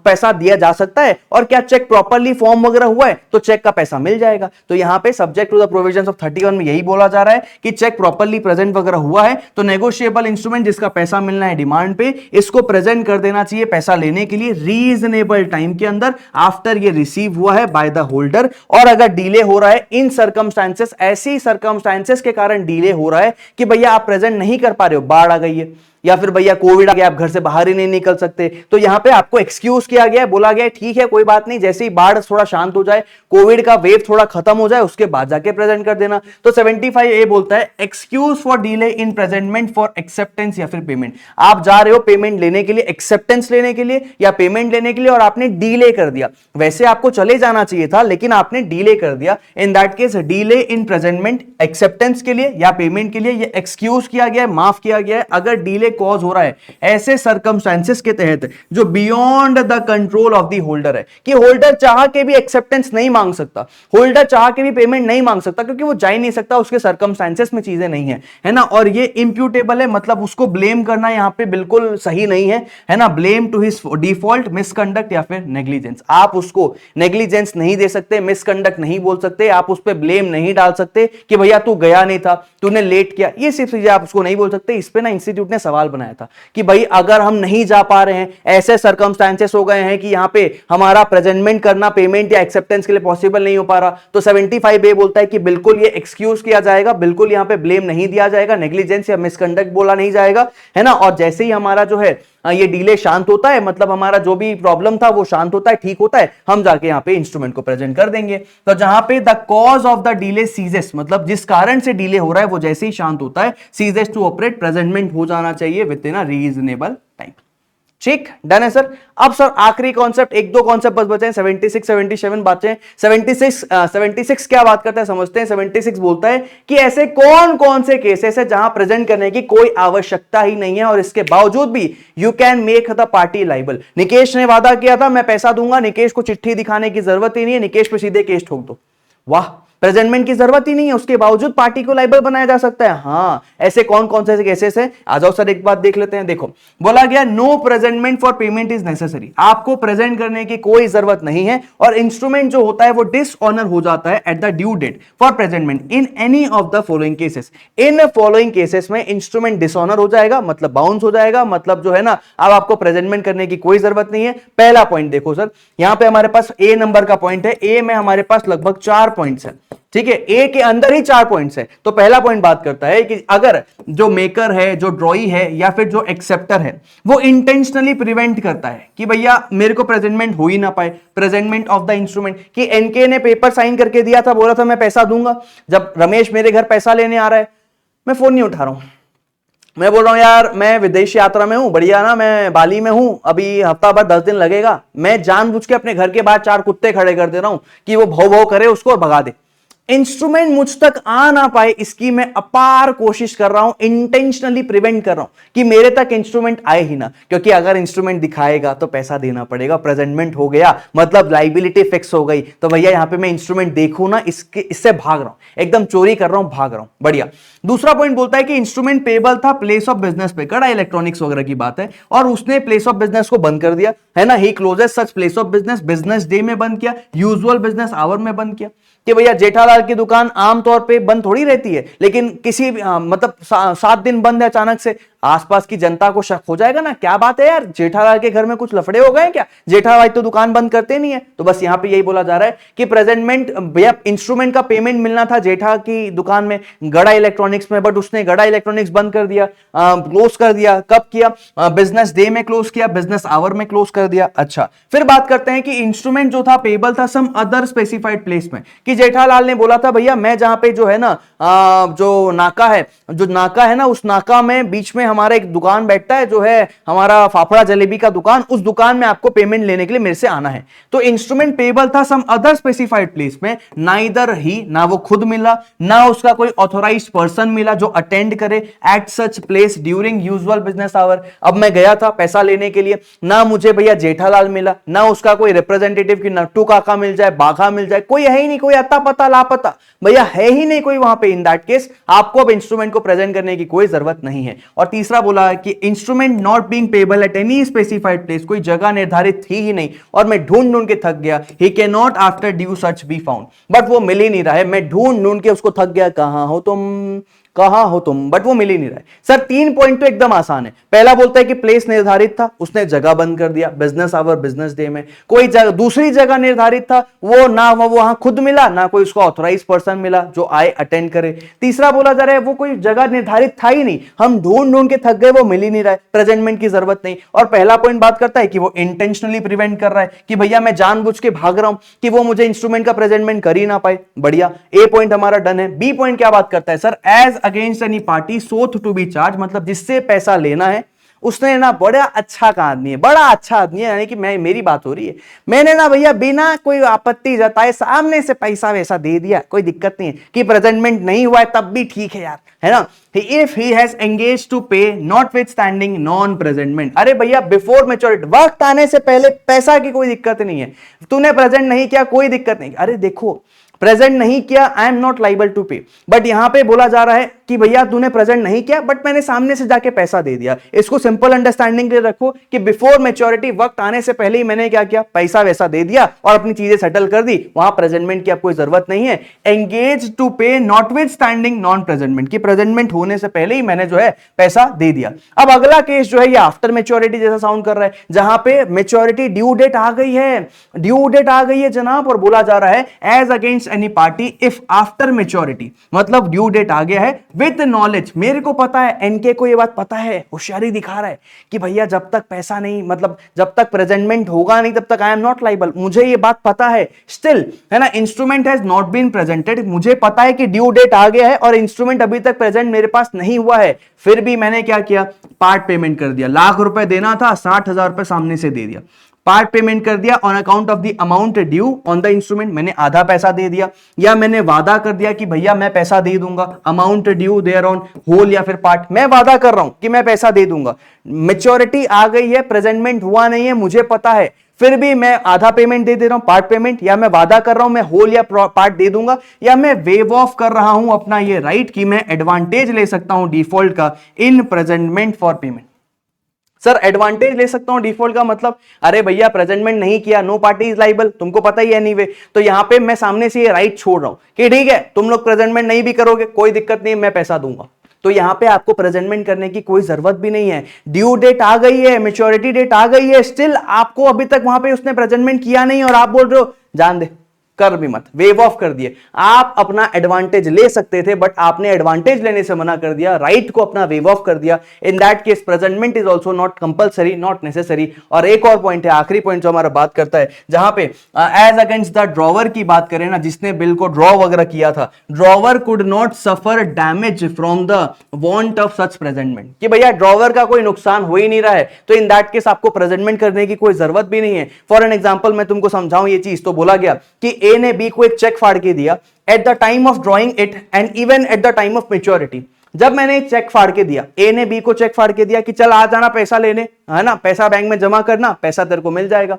पैसा दिया जा सकता है, और क्या चेक प्रॉपर्ली फॉर्म वगैरह हुआ है, तो चेक का पैसा मिल जाएगा। तो यहां पे subject to the provisions of 31 में यही बोला जा रहा है कि चेक प्रॉपर्ली प्रेजेंट वगैरह हुआ है, तो नेगोशिएबल इंस्ट्रूमेंट जिसका पैसा मिलना है डिमांड पे, इसको प्रेजेंट कर देना चाहिए पैसा लेने के लिए रीजनेबल टाइम के अंदर आफ्टर ये रिसीव हुआ है बाय द होल्डर। और अगर डिले हो रहा है इन सर्कमस्टांसेस, ऐसी सर्कमस्टांसेस के कारण डिले हो रहा है कि भैया आप प्रेजेंट नहीं कर पा रहे हो, बाढ़ आ गई है या फिर भैया कोविड आ गया, आप घर से बाहर ही नहीं निकल सकते, तो यहां पे आपको एक्सक्यूज किया गया है, बोला गया है ठीक है कोई बात नहीं, जैसे ही बाढ़ थोड़ा शांत हो जाए, कोविड का वेव थोड़ा खत्म हो जाए, उसके बाद जाके प्रेजेंट कर देना। तो 75A बोलता है excuse for delay in presentment for acceptance या फिर पेमेंट। आप जा रहे हो पेमेंट लेने के लिए, एक्सेप्टेंस लेने के लिए या पेमेंट लेने के लिए, और आपने डिले कर दिया। वैसे आपको चले जाना चाहिए था लेकिन आपने डिले कर दिया। इन that case delay in presentment acceptance के लिए या पेमेंट के लिए ये एक्सक्यूज किया गया है, माफ किया गया है। अगर डिले कॉज हो रहा है ऐसे सर्कमस्टेंसेस के तहत जो beyond the control of the holder है, कि होल्डर चाह के भी एक्सेप्टेंस नहीं मांग सकता, होल्डर चाह के भी पेमेंट नहीं मांग सकता, क्योंकि वो जा ही नहीं सकता, उसके सर्कमस्टेंसेस में चीजें नहीं है ना। और ये इंप्यूटेबल है, मतलब उसको ब्लेम करना यहां पे बिल्कुल सही नहीं है ना। Blame to his default, misconduct या फिर नेग्लिजेंस, आप उसको नेग्लिजेंस नहीं दे सकते, मिसकंडक्ट नहीं बोल सकते, आप उस पर ब्लेम नहीं डाल सकते कि भैया तू गया नहीं था, तूने लेट किया, ये सिर्फ चीजें आप उसको नहीं बोल सकते। इस पे ना इंस्टीट्यूट ने सवाल बनाया था कि भाई अगर हम नहीं जा पा रहे हैं, ऐसे सर्कमस्टेंसेस हो गए हैं कि यहां पे हमारा प्रेजेंटमेंट करना पेमेंट या एक्सेप्टेंस के लिए पॉसिबल नहीं हो पा रहा, तो 75A बोलता है कि बिल्कुल ये एक्सक्यूज किया जाएगा, बिल्कुल यहां पे ब्लेम नहीं दिया जाएगा, नेग्लिजेंस या मिसकंडक्ट बोला नहीं जाएगा, है ना। और जैसे ही हमारा जो है ये डिले शांत होता है, मतलब हमारा जो भी प्रॉब्लम था वो शांत होता है, ठीक होता है, हम जाके यहां पे इंस्ट्रूमेंट को प्रेजेंट कर देंगे। तो जहां पे the cause of the delay ceases, मतलब जिस कारण से डिले हो रहा है वो जैसे ही शांत होता है, सीजेस टू ऑपरेट, प्रेजेंटमेंट हो जाना चाहिए with in a reasonable time. ठीक, डन है सर। अब सर आखिरी कॉन्सेप्ट, एक दो कॉन्सेप्ट बस बचे हैं, 76 77 बातें हैं। 76 क्या बात करता है समझते हैं। 76 बोलता है कि ऐसे कौन कौन से केसेस है जहां प्रेजेंट करने की कोई आवश्यकता ही नहीं है और इसके बावजूद भी you can make the party liable. Nikesh ने वादा किया था मैं पैसा दूंगा, निकेश को चिट्ठी दिखाने की जरूरत ही नहीं है, निकेश पे सीधे केस ठोक दो, वाह, प्रेजेंटमेंट की जरूरत ही नहीं है, उसके बावजूद पार्टी को लाइबल बनाया जा सकता है। हां, ऐसे कौन कौन से केसेस हैं, आ जाओ सर एक बात देख लेते हैं। देखो, बोला गया no presentment for payment is necessary, आपको प्रेजेंट करने की कोई जरूरत नहीं है और इंस्ट्रूमेंट जो होता है वो डिसऑनर हो जाता है at the due date for presentment in any of the following cases. In following cases में इंस्ट्रूमेंट डिसऑनर हो जाएगा, मतलब बाउंस हो जाएगा, मतलब जो है ना अब आपको प्रेजेंटमेंट करने की कोई जरूरत नहीं है। पहला पॉइंट देखो सर, यहां पे हमारे पास ए नंबर का पॉइंट है, ए में हमारे पास लगभग 4 पॉइंट्स है, ठीक है, ए के अंदर ही 4 पॉइंट्स है। तो पहला पॉइंट बात करता है कि अगर जो मेकर है, जो ड्रॉई है या फिर जो एक्सेप्टर है, वो इंटेंशनली प्रिवेंट करता है कि भैया मेरे को प्रेजेंटमेंट हो ही ना पाए, प्रेजेंटमेंट ऑफ द इंस्ट्रूमेंट, कि एनके ने पेपर साइन करके दिया था, बोला था मैं पैसा दूंगा, जब रमेश मेरे घर पैसा लेने आ रहा है, मैं फोन नहीं उठा रहा हूं, मैं बोल रहा हूं यार मैं विदेश यात्रा में हूं, बढ़िया ना, मैं बाली में हूं, अभी हफ्ता भर 10 दिन लगेगा, मैं जानबूझ के अपने घर के बाहर 4 कुत्ते खड़े कर दे रहा हूं कि वो भौ भौ करे उसको और भगा दे, इंस्ट्रूमेंट मुझ तक आ ना पाए, इसकी मैं अपार कोशिश कर रहा हूं, इंटेंशनली प्रिवेंट कर रहा हूं कि मेरे तक इंस्ट्रूमेंट आए ही ना, क्योंकि अगर इंस्ट्रूमेंट दिखाएगा तो पैसा देना पड़ेगा, प्रेजेंटमेंट हो गया मतलब लाइबिलिटी फिक्स हो गई, तो भैया यहां पे मैं इंस्ट्रूमेंट देखूं ना, इससे भाग रहा हूं, एकदम चोरी कर रहा हूं, भाग रहा हूं, बढ़िया। दूसरा पॉइंट बोलता है कि इंस्ट्रूमेंट पेबल था प्लेस ऑफ बिजनेस पे, कड़ा इलेक्ट्रॉनिक्स वगैरह की बात है, और उसने प्लेस ऑफ बिजनेस को बंद कर दिया, है ना, he closes such place of business, business day में बंद किया, यूजुअल बिजनेस आवर में बंद किया, कि भैया जेठालाल की दुकान आमतौर पे बंद थोड़ी रहती है, लेकिन किसी मतलब 7 दिन बंद है अचानक से, आसपास की जनता को शक हो जाएगा ना, क्या बात है यार, जेठालाल के घर में कुछ लफड़े हो गए क्या, जेठालाल तो दुकान बंद करते नहीं है। तो बस यहां पे यही बोला जा रहा है कि प्रेजेंटमेंट, भैया इंस्ट्रूमेंट का पेमेंट मिलना था जेठा की दुकान में, गड़ा इलेक्ट्रॉनिक्स में, बट उसने गड़ा इलेक्ट्रॉनिक्स बंद कर दिया, क्लोज कर दिया, कब किया, बिजनेस डे में क्लोज किया, बिजनेस आवर में क्लोज कर दिया। अच्छा, फिर बात करते हैं कि इंस्ट्रूमेंट जो था पेबल था सम अदर स्पेसिफाइड प्लेस में, कि जेठालाल ने बोला था भैया मैं जहां पे जो है ना जो नाका है ना, उस नाका में बीच में हमारा एक दुकान बैठता है जो है हमारा फाफड़ा जलेबी का दुकान, उस दुकान में आपको पेमेंट लेने के लिए मेरे से आना है। तो इंस्ट्रूमेंट पेबल था सम अदर स्पेसिफाइड प्लेस में, नाइदर ही, ना वो खुद मिला, ना उसका कोई ऑथोराइज्ड पर्सन मिला जो अटेंड करे at such place during usual business hour. अब मैं गया था पैसा लेने के लिए, ना मुझे भैया जेठालाल मिला, ना उसका कोई रिप्रेजेंटेटिव की नट्टू काका मिल जाए, बाघा मिल जाए, कोई है ही नहीं, कोई अता पता लापता, भैया है ही नहीं कोई वहां पे। इन दैट केस आपको अब इंस्ट्रूमेंट को प्रेजेंट करने की कोई जरूरत नहीं है। और तीसरा बोला कि instrument not being payable at any specified place, कोई जगह निर्धारित थी ही नहीं और मैं ढूंढ ढूंढ के थक गया, he can not after due search be found, but वो मिल ही नहीं रहा है, मैं ढूंढ ढूंढ के उसको थक गया, कहां हो तुम, कहां हो तुम, बट वो मिल ही नहीं रहा है। सर 3 पॉइंट तो एकदम आसान है। पहला बोलता है कि प्लेस निर्धारित था, उसने जगह बंद कर दिया, बिजनेस आवर बिजनेस डे में। कोई दूसरी जगह निर्धारित था, वो ना वो वहां खुद मिला, ना कोई उसको ऑथराइज पर्सन मिला जो आए अटेंड करे। तीसरा बोला जा रहा है वो कोई जगह निर्धारित था ही नहीं, हम ढूंढ ढूंढ के थक गए, वो मिल ही नहीं रहा है, प्रेजेंटमेंट की जरूरत नहीं। और पहला पॉइंट बात करता है कि वो इंटेंशनली प्रिवेंट कर रहा है कि भैया मैं जानबूझ के भाग रहा हूं कि वो मुझे इंस्ट्रूमेंट का प्रेजेंटमेंट कर ही ना पाए, बढ़िया। ए पॉइंट हमारा डन है। बी पॉइंट क्या बात करता है sir, as against any party sought to be charge, मतलब जिससे पैसा लेना है उसने ना बड़ा अच्छा आदमी है, बड़ा अच्छा आदमी है, यानी कि मैं मेरी बात हो रही है, मैंने ना भैया बिना कोई आपत्ति जताए सामने से पैसा वैसा दे दिया, कोई दिक्कत नहीं है कि प्रेजेंटमेंट नहीं हुआ है तब भी ठीक है यार, है ना। If he has engage to pay notwithstanding non presentment, अरे भैया बिफोर मैच्योरिटी, वक्त आने से पहले पैसा की कोई दिक्कत नहीं है, तूने प्रेजेंट नहीं किया कोई दिक्कत नहीं। अरे देखो प्रेजेंट नहीं किया, I am not liable to pay, but यहां पे बोला जा रहा है कि भैया तूने प्रेजेंट नहीं किया बट मैंने सामने से जाके पैसा दे दिया। इसको सिंपल अंडरस्टैंडिंग के लिए रखो कि बिफोर मैच्योरिटी, वक्त आने से पहले ही मैंने क्या किया, पैसा वैसा दे दिया और अपनी चीजें सेटल कर दी, वहां प्रेजेंटमेंट की अब कोई जरूरत नहीं है। Engage to pay notwithstanding non presentment, की प्रेजेंटमेंट होने से पहले ही मैंने जो है पैसा दे दिया। अब अगला केस जो है ये आफ्टर मैच्योरिटी जैसा साउंड कर रहा है, जहां पे मैच्योरिटी ड्यू डेट आ गई है, ड्यू डेट आ गई है जनाब, और बोला जा रहा है as against any party if after maturity, मतलब ड्यू डेट आ गया है विद नॉलेज, मेरे को पता है, एनके को ये बात पता है, होशियारी दिखा रहा है कि भैया जब तक पैसा नहीं, मतलब जब तक प्रेजेंटमेंट होगा नहीं तब तक आई एम नॉट लाइबल, मुझे ये बात पता है, स्टिल है ना, instrument has not been presented, मुझे पता है कि ड्यू डेट आ गया है और इंस्ट्रूमेंट अभी तक प्रेजेंट मेरे पास नहीं हुआ है, फिर भी मैंने क्या किया, पार्ट पेमेंट कर दिया, लाख रुपए देना था, 60,000 रुपए सामने से दे दिया, पार्ट पेमेंट कर दिया on account of the amount due on the instrument, मैंने आधा पैसा दे दिया, या मैंने वादा कर दिया कि भैया मैं पैसा दे दूंगा, amount due there on whole या फिर पार्ट, मैं वादा कर रहा हूं कि मैं पैसा दे दूंगा, मैच्योरिटी आ गई है, प्रेजेंटमेंट हुआ नहीं है, मुझे पता है, फिर भी मैं आधा पेमेंट दे रहा हूं, पार्ट पेमेंट, या मैं वादा कर रहा हूं मैं होल या पार्ट दे दूंगा, या मैं वेव ऑफ कर रहा हूं अपना ये राइट कि मैं एडवांटेज ले सकता हूं डिफॉल्ट का in presentment for payment. Sir advantage ले सकता हूं डिफॉल्ट का मतलब, अरे भैया प्रेजेंटमेंट नहीं किया, नो पार्टी इज लाइबल, तुमको पता ही है एनीवे, तो यहां पे मैं सामने से ये राइट छोड़ रहा हूं कि ठीक है तुम लोग प्रेजेंटमेंट नहीं भी करोगे कोई दिक्कत नहीं, मैं पैसा दूंगा, तो यहां पे आपको प्रेजेंटमेंट करने की कोई जरूरत भी नहीं है, ड्यू डेट आ गई है, मैच्योरिटी डेट आ गई है, स्टिल आपको अभी तक वहां पे उसने प्रेजेंटमेंट किया नहीं और आप बोल रहे हो जान दे, कर भी मत, वेव ऑफ कर दिए, आप अपना एडवांटेज ले सकते थे बट आपने एडवांटेज लेने से मना कर दिया, राइट को अपना वेव ऑफ कर दिया, इन that case presentment is also not compulsory not necessary. और एक और पॉइंट है, आखिरी पॉइंट जो हमारा बात करता है, जहां पे एज अगेंस्ट द ड्रॉवर की बात करें ना, जिसने बिल को ड्रॉ वगैरह किया था, drawer could not suffer damage from the want of such presentment, कि भैया ड्रॉवर का कोई नुकसान हो ही नहीं रहा है, तो इन दैट केस आपको प्रेजेंटमेंट करने की कोई जरूरत भी नहीं है। फॉर एन एग्जांपल मैं तुमको समझाऊं ये चीज, तो बोला गया कि ए ने बी को एक चेक फाड़ के दिया at the time of drawing it and even at the time of maturity, जब मैंने एक चेक फाड़ के दिया, ए ने बी को चेक फाड़ के दिया कि चल आ जाना पैसा लेने, है ना, पैसा बैंक में जमा करना, पैसा तेरे को मिल जाएगा,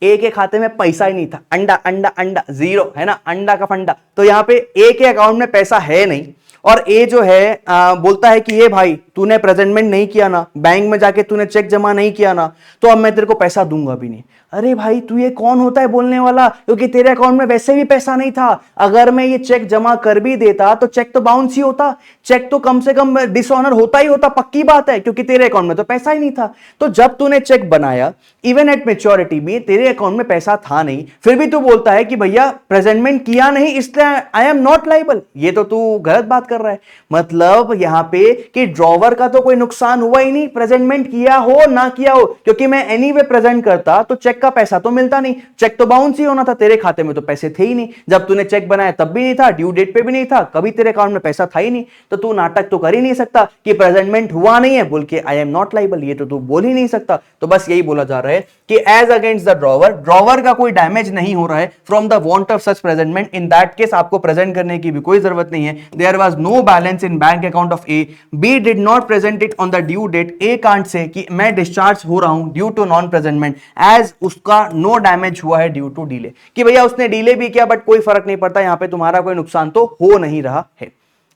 ए के खाते में पैसा ही नहीं था, अंडा अंडा अंडा जीरो, है ना, अंडा का फंडा, तो यहां पे ए के अकाउंट में पैसा है नहीं, और ए जो है बोलता है कि ये भाई तूने प्रेजेंटमेंट नहीं किया ना, बैंक में जाके तूने चेक जमा नहीं किया ना, तो अब मैं तेरे को पैसा दूंगा भी नहीं। अरे भाई तू ये कौन होता है बोलने वाला, क्योंकि तेरे अकाउंट में वैसे भी पैसा नहीं था, अगर मैं ये चेक जमा कर भी देता तो चेक तो बाउंस ही होता, चेक तो कम से कम डिसऑनर होता ही होता, पक्की बात है, क्योंकि तेरे अकाउंट में तो पैसा ही नहीं था। तो जब तूने चेक बनाया इवन एट मैच्योरिटी भी तेरे अकाउंट में पैसा था नहीं, फिर भी तू बोलता है कि भैया प्रेजेंटमेंट किया नहीं इसलिए आई एम नॉट लाइबल, ये तो तू गलत बात कर रहा है। मतलब यहां पे कि ड्रॉवर का तो कोई नुकसान हुआ ही नहीं, प्रेजेंटमेंट किया हो ना किया हो, क्योंकि मैं एनीवे प्रेजेंट करता तो चेक का पैसा तो मिलता नहीं, चेक तो बाउंस ही होना था, तेरे खाते में तो पैसे थे ही नहीं, जब तूने चेक बनाया तब भी नहीं था, ड्यू डेट पे भी नहीं था, कभी तेरे अकाउंट में पैसा था ही नहीं, तो तू नाटक तो कर ही नहीं सकता कि प्रेजेंटमेंट हुआ नहीं है बोल के आई एम नॉट लाइबल, ये तो तू बोल ही नहीं सकता। तो बस यही बोला जा रहा है कि as against the drawer, drawer का कोई डैमेज नहीं हो रहा है from the want of such presentment, in that case आपको प्रेजेंट करने की भी कोई जरूरत नहीं है। There was no balance in bank account of A, B did not present it on the due date, A can't say कि मैं डिस्चार्ज हो रहा हूं due to non presentment, as उसका नो डैमेज हुआ है ड्यू टू डिले, कि भैया उसने डिले भी किया बट कोई फर्क नहीं पड़ता, यहां पे तुम्हारा कोई नुकसान तो हो नहीं रहा है।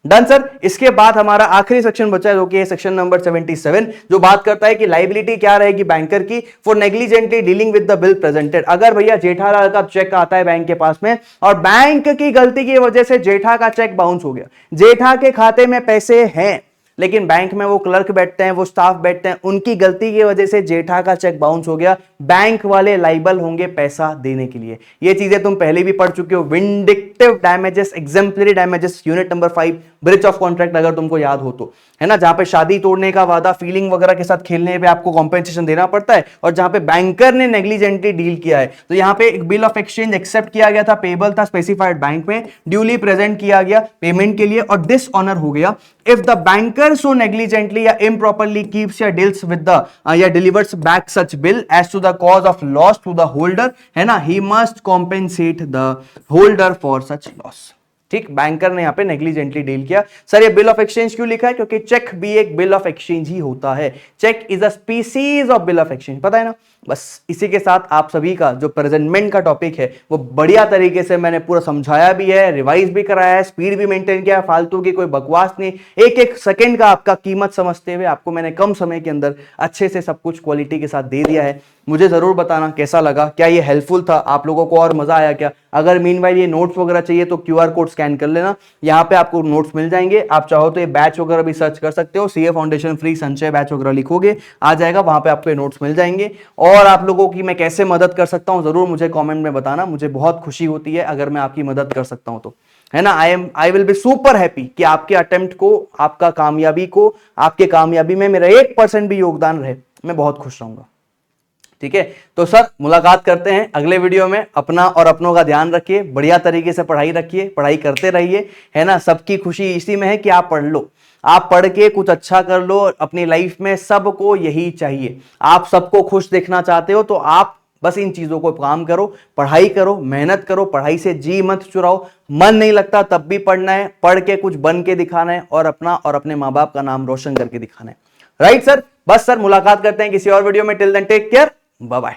Done sir. इसके बाद हमारा आखिरी सेक्शन बचा है जो कि है सेक्शन नंबर 77, जो बात करता है कि लायबिलिटी क्या रहेगी बैंकर की for negligently dealing with the bill presented. अगर भैया जेठालाल का चेक आता है बैंक के पास में और बैंक की गलती की वजह से जेठा का चेक बाउंस हो गया, जेठा के खाते में पैसे हैं लेकिन बैंक में वो क्लर्क बैठते हैं, वो स्टाफ बैठते हैं, उनकी गलती की वजह से जेठा का चेक बाउंस हो गया, बैंक वाले लाइबल होंगे पैसा देने के लिए। ये चीजें तुम पहले भी पढ़ चुके हो, vindictive damages, exemplary damages, unit number 5 breach of contract अगर तुमको याद हो तो, है ना, जहां पे शादी तोड़ने का वादा फीलिंग वगैरह के साथ खेलने पे आपको कॉम्पेंसेशन देना पड़ता है, और जहां पे बैंकर ने नेग्लिजेंटली डील किया है, तो यहां पे एक बिल ऑफ एक्सचेंज एक्सेप्ट किया गया था, पेबल था स्पेसिफाइड बैंक में, ड्यूली प्रेजेंट किया गया पेमेंट के लिए और डिसऑनर हो गया if the banker so negligently या इम्प्रॉपरली कीप्स या डील्स विद द या delivers back such bill as to the cause of loss to the holder, है ना, he must compensate the holder for such loss. ठीक, banker ने यहां पे negligently deal किया। सर ये बिल ऑफ एक्सचेंज क्यों लिखा है? क्योंकि चेक भी एक बिल ऑफ एक्सचेंज ही होता है। Cheque is a species of bill of exchange, पता है ना। बस इसी के साथ आप सभी का जो प्रेजेंटमेंट का टॉपिक है वो बढ़िया तरीके से मैंने पूरा समझाया भी है, रिवाइज भी कराया है, स्पीड भी मेंटेन किया है, फालतू की कोई बकवास नहीं, एक एक सेकंड का आपका कीमत समझते हुए आपको मैंने कम समय के अंदर अच्छे से सब कुछ क्वालिटी के साथ दे दिया है। मुझे जरूर बताना कैसा लगा, क्या ये हेल्पफुल था, आप लोगों को और मजा आया क्या? अगर मीनवाइल ये नोट्स वगैरह चाहिए तो क्यूआर कोड स्कैन कर लेना, यहाँ पे आपको नोट्स मिल जाएंगे। आप चाहो तो ये बैच वगैरह भी सर्च कर सकते हो, सीए फाउंडेशन फ्री संचय बैच वगैरह लिखोगे आ जाएगा, वहां पे आपको ये नोट्स मिल जाएंगे। और आप लोगों की मैं कैसे मदद कर सकता हूं जरूर मुझे कमेंट में बताना, मुझे बहुत खुशी होती है अगर मैं आपकी मदद कर सकता हूं तो, है ना। I will be super happy कि आपके अटेम्प्ट को, आपका कामयाबी को, आपके कामयाबी में मेरा 1% भी योगदान रहे, मैं बहुत खुश रहूंगा। ठीक है, तो सर मुलाकात करते हैं अगले वीडियो में। अपना और अपनों का ध्यान रखिए, बढ़िया तरीके से पढ़ाई रखिए, पढ़ाई करते रहिए, है ना। सबकी खुशी इसी में है कि आप पढ़ लो, आप पढ़ के कुछ अच्छा कर लो अपनी लाइफ में, सबको यही चाहिए। आप सबको खुश देखना चाहते हो तो आप बस इन चीजों को काम करो, पढ़ाई करो, मेहनत करो, पढ़ाई से जी मत चुराओ। मन नहीं लगता तब भी पढ़ना है, पढ़ के कुछ बन के दिखाना है और अपना और अपने माँ बाप का नाम रोशन करके दिखाना है। राइट सर, बस सर मुलाकात करते हैं किसी और वीडियो में। Till then take care, bye bye.